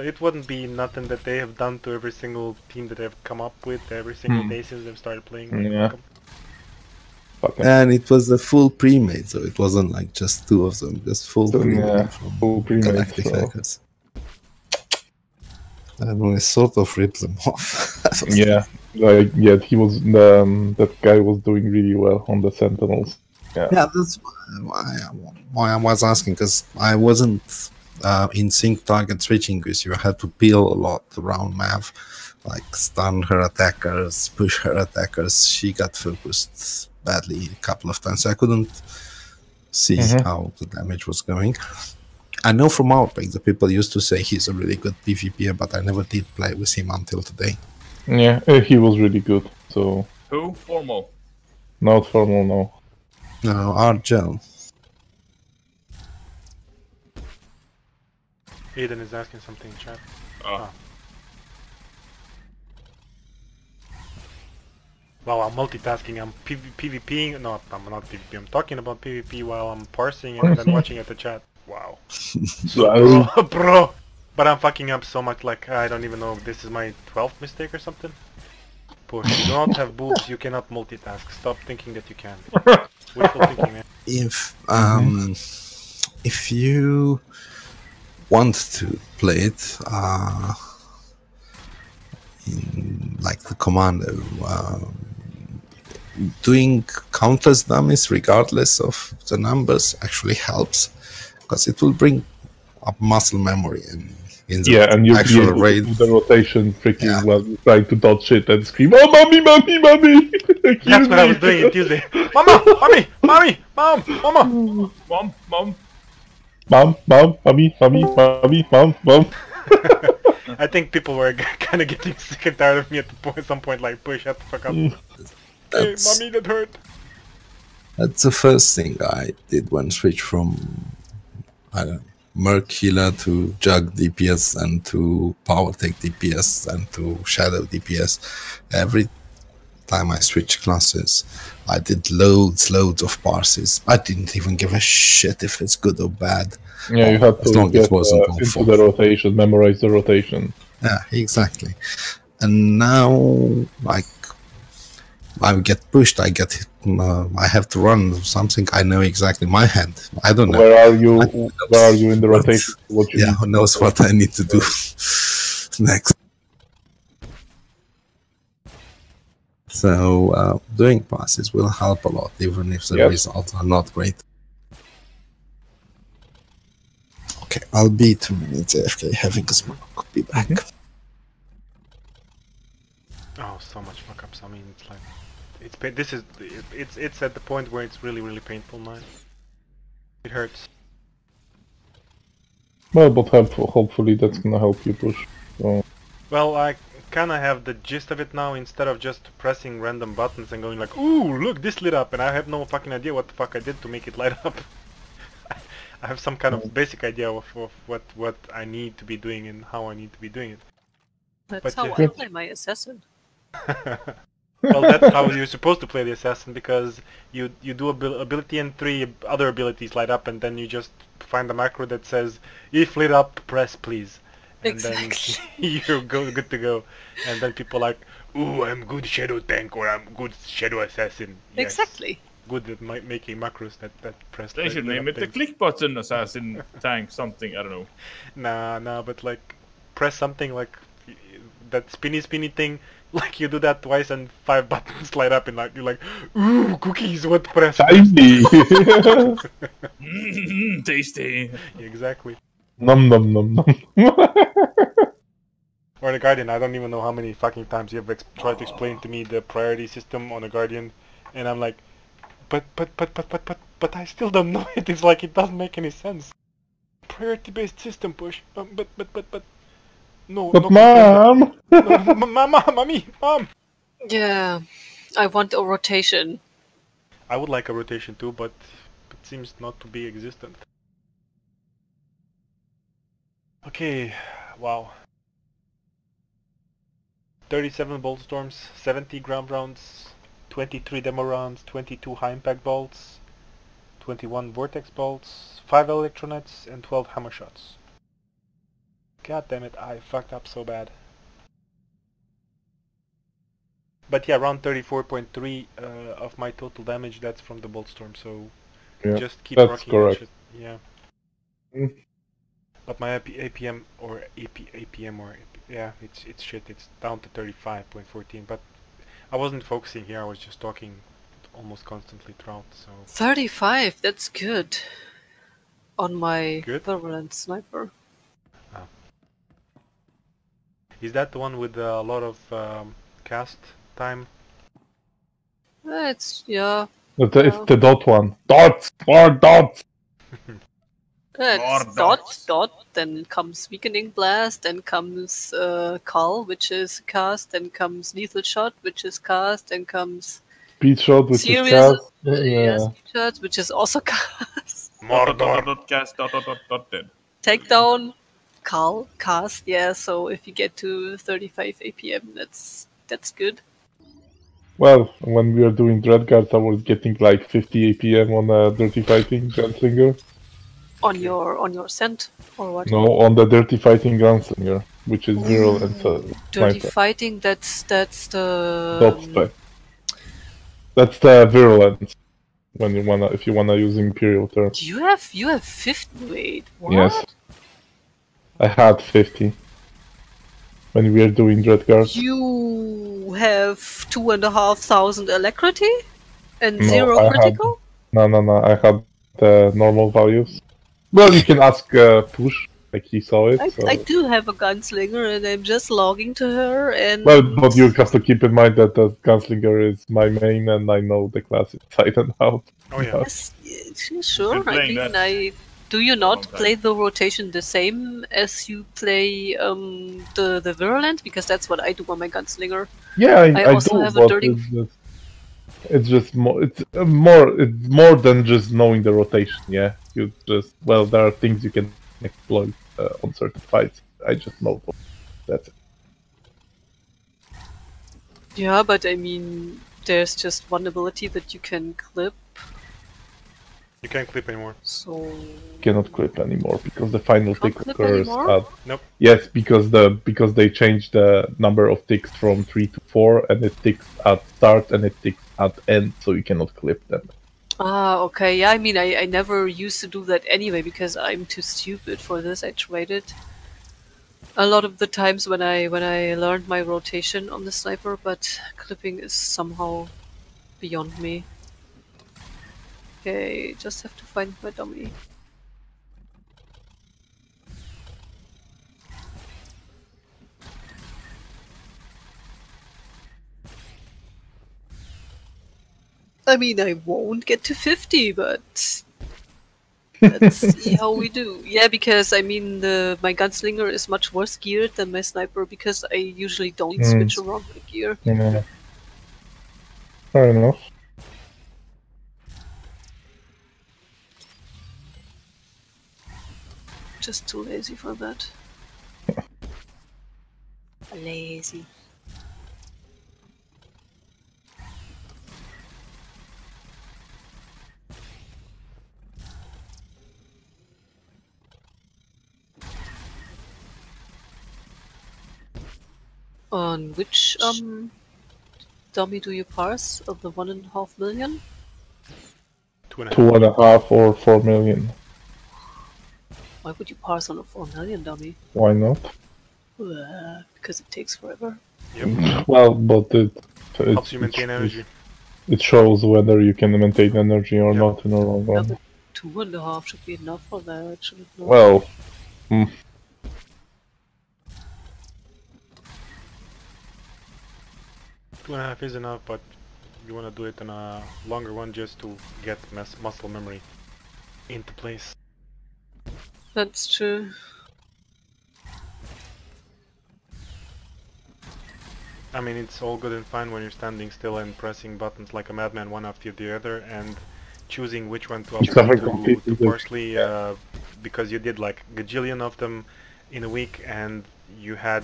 B: it wouldn't be nothing that they have done to every single team that they've come up with every single day since they've started playing.
C: Yeah.
A: And it was a full pre-made, so it wasn't like just 2 of them, just full pre-made from
C: full pre-made,
A: Galactic Hackers. And we sort of ripped them off.
C: Yeah, like he was that guy was doing really well on the Sentinels. Yeah,
A: that's why I was asking, because I wasn't in sync target switching with you. I had to peel a lot around Mav, like stun her attackers, push her attackers. She got focused badly a couple of times, so I couldn't see how the damage was going. I know from Outbreak the people used to say he's a really good PvPer, but I never did play with him until today.
C: Yeah, he was really good. So
E: who? Formal?
C: Not Formal, no.
A: No, Argel.
B: Aiden is asking something in chat. Wow, I'm multitasking. I'm PvPing. No, I'm not PvP. I'm talking about PvP while I'm parsing and then watching at the chat. Wow. So bro. But I'm fucking up so much. Like I don't even know if this is my 12th mistake or something. Push. You do not have boobs. You cannot multitask. Stop thinking that you can. Wishful thinking, man.
A: If you want to play it in like the Commando, doing countless dummies regardless of the numbers actually helps, because it will bring up muscle memory in the
C: and you'll be
A: actual
C: able
A: raid.
C: to do the rotation freaking well, trying to dodge shit and scream, "Oh, mommy, mommy, mommy!"
B: That's what I was doing on Tuesday. Mama, mommy, mommy, mom, mama,
E: Mom, mom.
C: Mom, mom, mommy, mommy, mommy, mom, mom.
B: I think people were kind of getting sick and tired of me at some point, like, push, shut the fuck up. Hey, mommy, that hurt.
A: That's the first thing I did when switch from Merc Healer to Jug DPS and to Power Tech DPS and to Shadow DPS. Every time I switched classes, I did loads of parses. I didn't even give a shit if it's good or bad.
C: Yeah, you have
A: as
C: to
A: long as
C: get
A: it wasn't on
C: into
A: full.
C: the rotation, memorize the rotation.
A: Yeah, exactly. And now, like, I get pushed, I get hit, I have to run something, I know exactly my hand. I don't know.
C: Where are you in the rotation? What you need
A: who knows what I need to do next. So doing passes will help a lot, even if the results are not great. Okay, I'll be 2 minutes AFK having a smoke. Be back.
B: Oh, so much fuck ups. I mean, it's like, it's at the point where it's really painful, man. It hurts.
C: Well, but hopefully that's gonna help you push. So.
B: Well, I kind of have the gist of it now, instead of just pressing random buttons and going like, ooh, look, this lit up, and I have no fucking idea what the fuck I did to make it light up. I have some kind of basic idea of what I need to be doing and how I need to be doing it.
F: That's how I play my assassin.
B: Well, that's how you're supposed to play the assassin, because you do ability and 3 other abilities light up, and then you just find a macro that says, if lit up, press please. And then you're good to go. And then people like, ooh, I'm good shadow tank, or I'm good shadow assassin. Yes.
F: Exactly.
B: Good at making macros that press.
E: They should name it the click button assassin tank something, I don't know.
B: Nah, but like, press something like that spinny thing, like you do that twice and 5 buttons light up, and like you're like, ooh, cookies, what press?
C: Tasty!
E: Tasty!
B: Exactly.
C: Nom nom nom nom.
B: Or the Guardian, I don't even know how many fucking times you've tried to explain to me the priority system on a Guardian, and I'm like, but I still don't know it. It's like, it doesn't make any sense. Priority-based system push, but no.
C: But mom!
B: No, mommy, mom!
F: Yeah, I want a rotation.
B: I would like a rotation too, but it seems not to be existent. Okay, wow. 37 bolt storms, 70 ground rounds, 23 demo rounds, 22 high impact bolts, 21 vortex bolts, 5 electronets, and 12 hammer shots. God damn it, I fucked up so bad. But yeah, around 34.3 of my total damage, that's from the bolt storm, so just keep rocking that shit. Yeah. But my APM or APM or yeah, it's shit. It's down to 35.14. But I wasn't focusing here. I was just talking almost constantly throughout. So
F: 35. That's good. On my virulent sniper.
B: Oh. Is that the one with a lot of cast time?
F: It's it's
C: the dot one. Dots, more dots.
F: It's dot, then comes Weakening Blast, then comes Cull, which is cast, then comes Lethal Shot, which is cast, then comes
C: Speed Shot, which is cast.
F: Speed Shot, which is also cast.
E: Cast, then.
F: Takedown, Cull, cast, yeah, so if you get to 35 APM, that's good.
C: Well, when we were doing Dreadguards, I was getting like 50 APM on a Dirty Fighting Gunslinger.
F: On your scent or what?
C: No, on the Dirty Fighting Gunslinger, which is viral and
F: Dirty
C: sniper.
F: Fighting. That's the.
C: Top spec. That's the virulence. When you wanna, if you wanna use Imperial term.
F: You have 50. Wait, what?
C: Yes. I had 50 when we were doing Dreadguards.
F: You have 2,500 alacrity and
C: No,
F: 0
C: I
F: critical.
C: No. I had the normal values. Well, you can ask Push, like he saw it.
F: I do have a gunslinger, and I'm just logging to her. And
C: Well, but you have to keep in mind that the Gunslinger is my main, and I know the class inside and out.
B: Oh yeah.
F: yes, sure.
E: Been
F: I
E: playing
F: mean,
E: that
F: do you not
E: long time.
F: play the rotation the same as you play the virulent? Because that's what I do on my gunslinger.
C: Yeah,
F: I
C: I
F: also
C: do,
F: have a
C: but
F: dirty.
C: it's just more. It's more than just knowing the rotation. Yeah, you just there are things you can exploit on certain fights. I just know them. That's it.
F: Yeah, but I mean, there's just one ability that you can clip.
B: You can't clip anymore.
F: So
C: You cannot clip anymore because the final
F: Can't
C: tick
F: clip
C: occurs
F: anymore?
C: at.
B: Nope.
C: Yes, because they changed the number of ticks from 3 to 4, and it ticks at start and it ticks at end, so you cannot clip them.
F: okay. Yeah, I mean, I never used to do that anyway because I'm too stupid for this. I tried it a lot of the times when I learned my rotation on the sniper, but clipping is somehow beyond me. Okay, just have to find my dummy. I mean, I won't get to 50, but let's see how we do. Yeah, because I mean, my gunslinger is much worse geared than my sniper because I usually don't switch around my gear.
C: Yeah. Fair enough.
F: Just too lazy for that. Lazy. On which dummy do you parse of the 1.5 million?
B: 2.5.
C: 2.5 or 4 million.
F: Why would you parse on a 4 million dummy?
C: Why not?
F: Because it takes forever.
B: Yep.
C: Well, but it
B: Helps you maintain energy.
C: It shows whether you can maintain energy or
B: Yep.
C: not in a long
F: Yeah,
C: run.
F: but 2.5 should be enough for that, shouldn't it?
C: Well,
B: 2.5 is enough, but you want to do it in a longer one just to get muscle memory into place.
F: That's true.
B: I mean, it's all good and fine when you're standing still and pressing buttons like a madman one after the other and choosing which one to upgrade to parsley because you did like a gajillion of them in a week and you had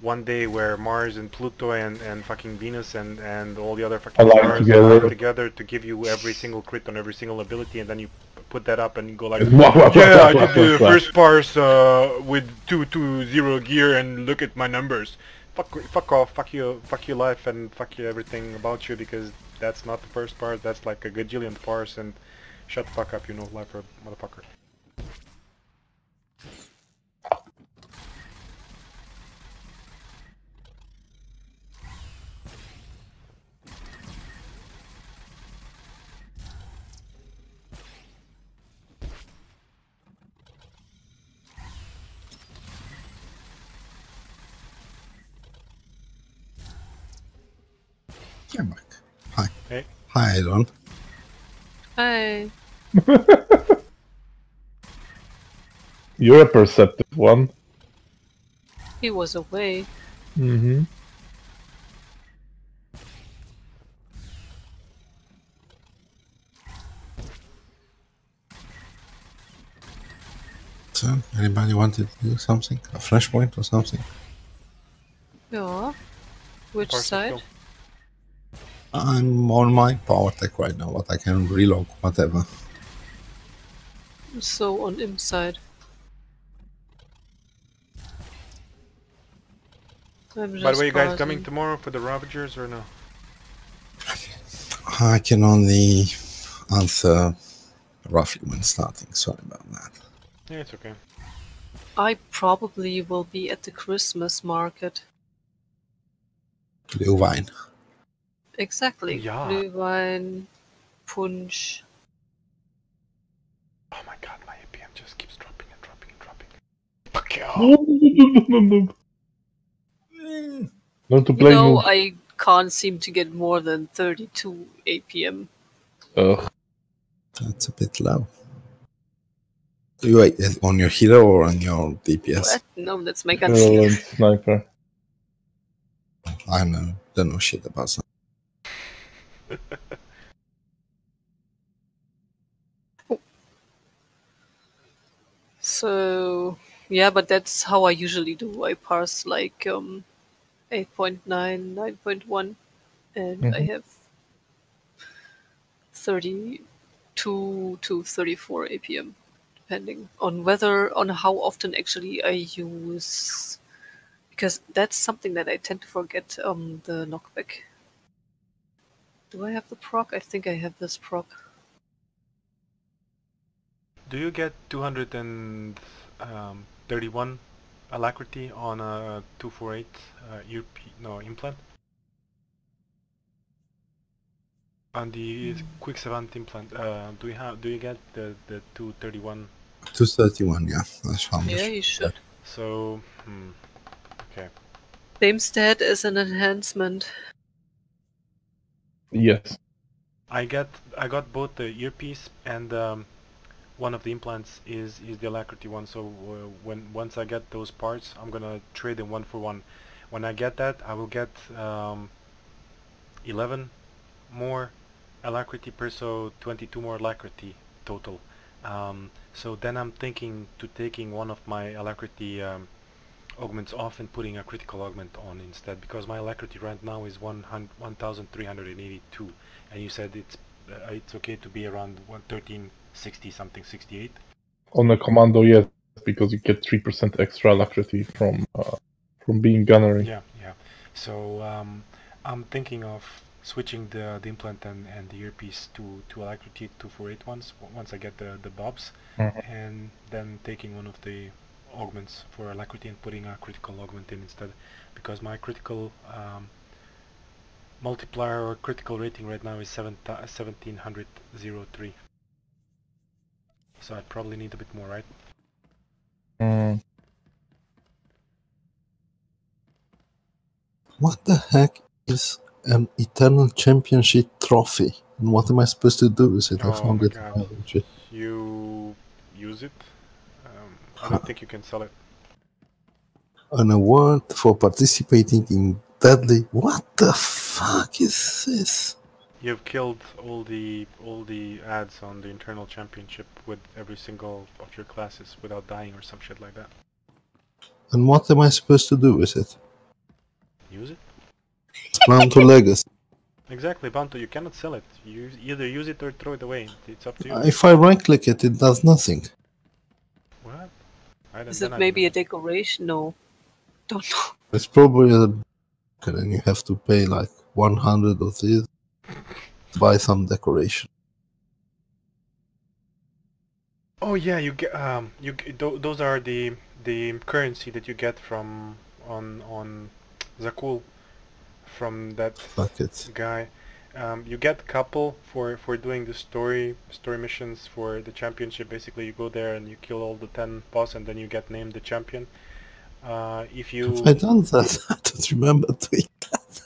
B: one day where Mars and Pluto and fucking Venus and all the other fucking stars aligned together to give you every single crit on every single ability, and then you put that up and you go like, yeah, I did the first parse with 220 gear and look at my numbers. Fuck off, fuck your life and fuck you everything about you, because that's not the first parse, that's like a gajillionth parse, and shut the fuck up, you know, life, motherfucker.
A: Yeah, Mike. Hi.
B: Hey.
A: Hi, Aaron.
F: Hey.
C: You're a perceptive one.
F: He was away.
C: Mm-hmm.
A: So, anybody wanted to do something? A flashpoint or something?
F: Yeah. Which
B: Parse
F: side?
B: skill.
A: I'm on my power tech right now, but I can relog whatever.
F: So on imp side. I'm just
B: By the way, you guys
F: pausing.
B: coming tomorrow for the Ravagers or no?
A: I can only answer roughly when starting. Sorry about that.
B: Yeah, it's okay.
F: I probably will be at the Christmas market.
A: Blue wine.
F: Exactly.
B: Yeah.
F: Blue wine, punch.
B: Oh my god, my APM just keeps dropping and dropping and dropping. Fuck you.
C: Not to
F: You
C: blame
F: know,
C: you.
F: I can't seem to get more than 32 APM.
C: Ugh.
A: That's a bit low. Wait, on your hero or on your DPS?
F: What? No, that's my
C: Hero and
F: gunslinger.
C: sniper.
A: I don't know shit about that.
F: So, yeah, but that's how I usually do. I parse like 8.9, 9.1, and I have 32 to 34 APM, depending on how often actually I use, because that's something that I tend to forget, the knockback. Do I have the proc? I think I have this proc.
B: Do you get 231 alacrity on a 248 implant? On the quick savant implant, do you get the 231?
A: 231, yeah. That's how much.
F: Yeah, you should.
B: So, okay.
F: Same stat as an enhancement.
C: Yes.
B: I got both the earpiece and one of the implants is the alacrity one. So once I get those parts, I'm gonna trade them 1 for 1. When I get that, I will get 11 more alacrity per, so 22 more alacrity total. So then I'm thinking to taking one of my alacrity augments off and putting a critical augment on instead, because my alacrity right now is 1382, and you said it's okay to be around 1360 something, 68.
C: On the Commando, yes, because you get 3% extra alacrity from being gunnery.
B: Yeah. So I'm thinking of switching the implant and the earpiece to alacrity 248 ones once I get the bobs, and then taking one of the augments for alacrity and putting a critical augment in instead, because my critical multiplier or critical rating right now is 1703. So I probably need a bit more, right?
A: What the heck is an Eternal Championship trophy? And what am I supposed to do with it? I
B: Oh
A: found
B: my
A: it.
B: god. You use it? I don't think you can sell it.
A: An award for participating in deadly. What the fuck is this?
B: You've killed all the ads on the internal championship with every single of your classes without dying or some shit like that.
A: And what am I supposed to do with it?
B: Use it?
A: It's bound to legacy.
B: Exactly, Banto, you cannot sell it. You either use it or throw it away. It's up to you.
A: If I right click it, it does nothing.
B: What?
F: Is it maybe a decoration? No. Don't know.
A: It's probably a... And then you have to pay like 100 of these to buy some decoration.
B: Oh yeah, you get those are the currency that you get from on Zakul, from that guy. You get a couple for doing the story missions for the championship. Basically, you go there and you kill all the 10 boss, and then you get named the champion. If you
A: Have I done that? I don't remember doing that.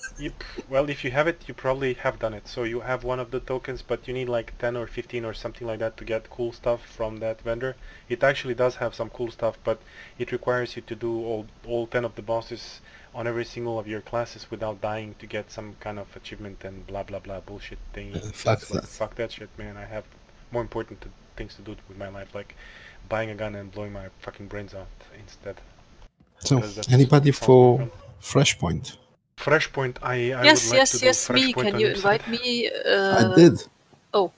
B: Well, if you have it, you probably have done it. So you have one of the tokens, but you need like 10 or 15 or something like that to get cool stuff from that vendor. It actually does have some cool stuff, but it requires you to do all 10 of the bosses on every single of your classes without dying to get some kind of achievement and blah blah blah bullshit thing. Fuck that shit, man. I have more important things to do with my life, like buying a gun and blowing my fucking brains out instead.
A: So, anybody for Freshpoint?
B: Fresh point. I
F: Yes,
B: would like to do
F: yes,
B: fresh
F: me.
B: point
F: Can
B: on
F: you
B: your
F: invite
B: side.
F: me?
A: I did.
F: Oh.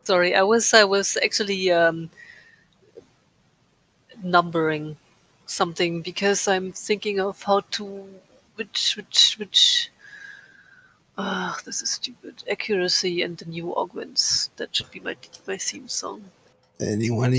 F: Sorry, I was actually numbering something because I'm thinking of how to which this is stupid. Accuracy and the new augments. That should be my theme song.
A: Anyone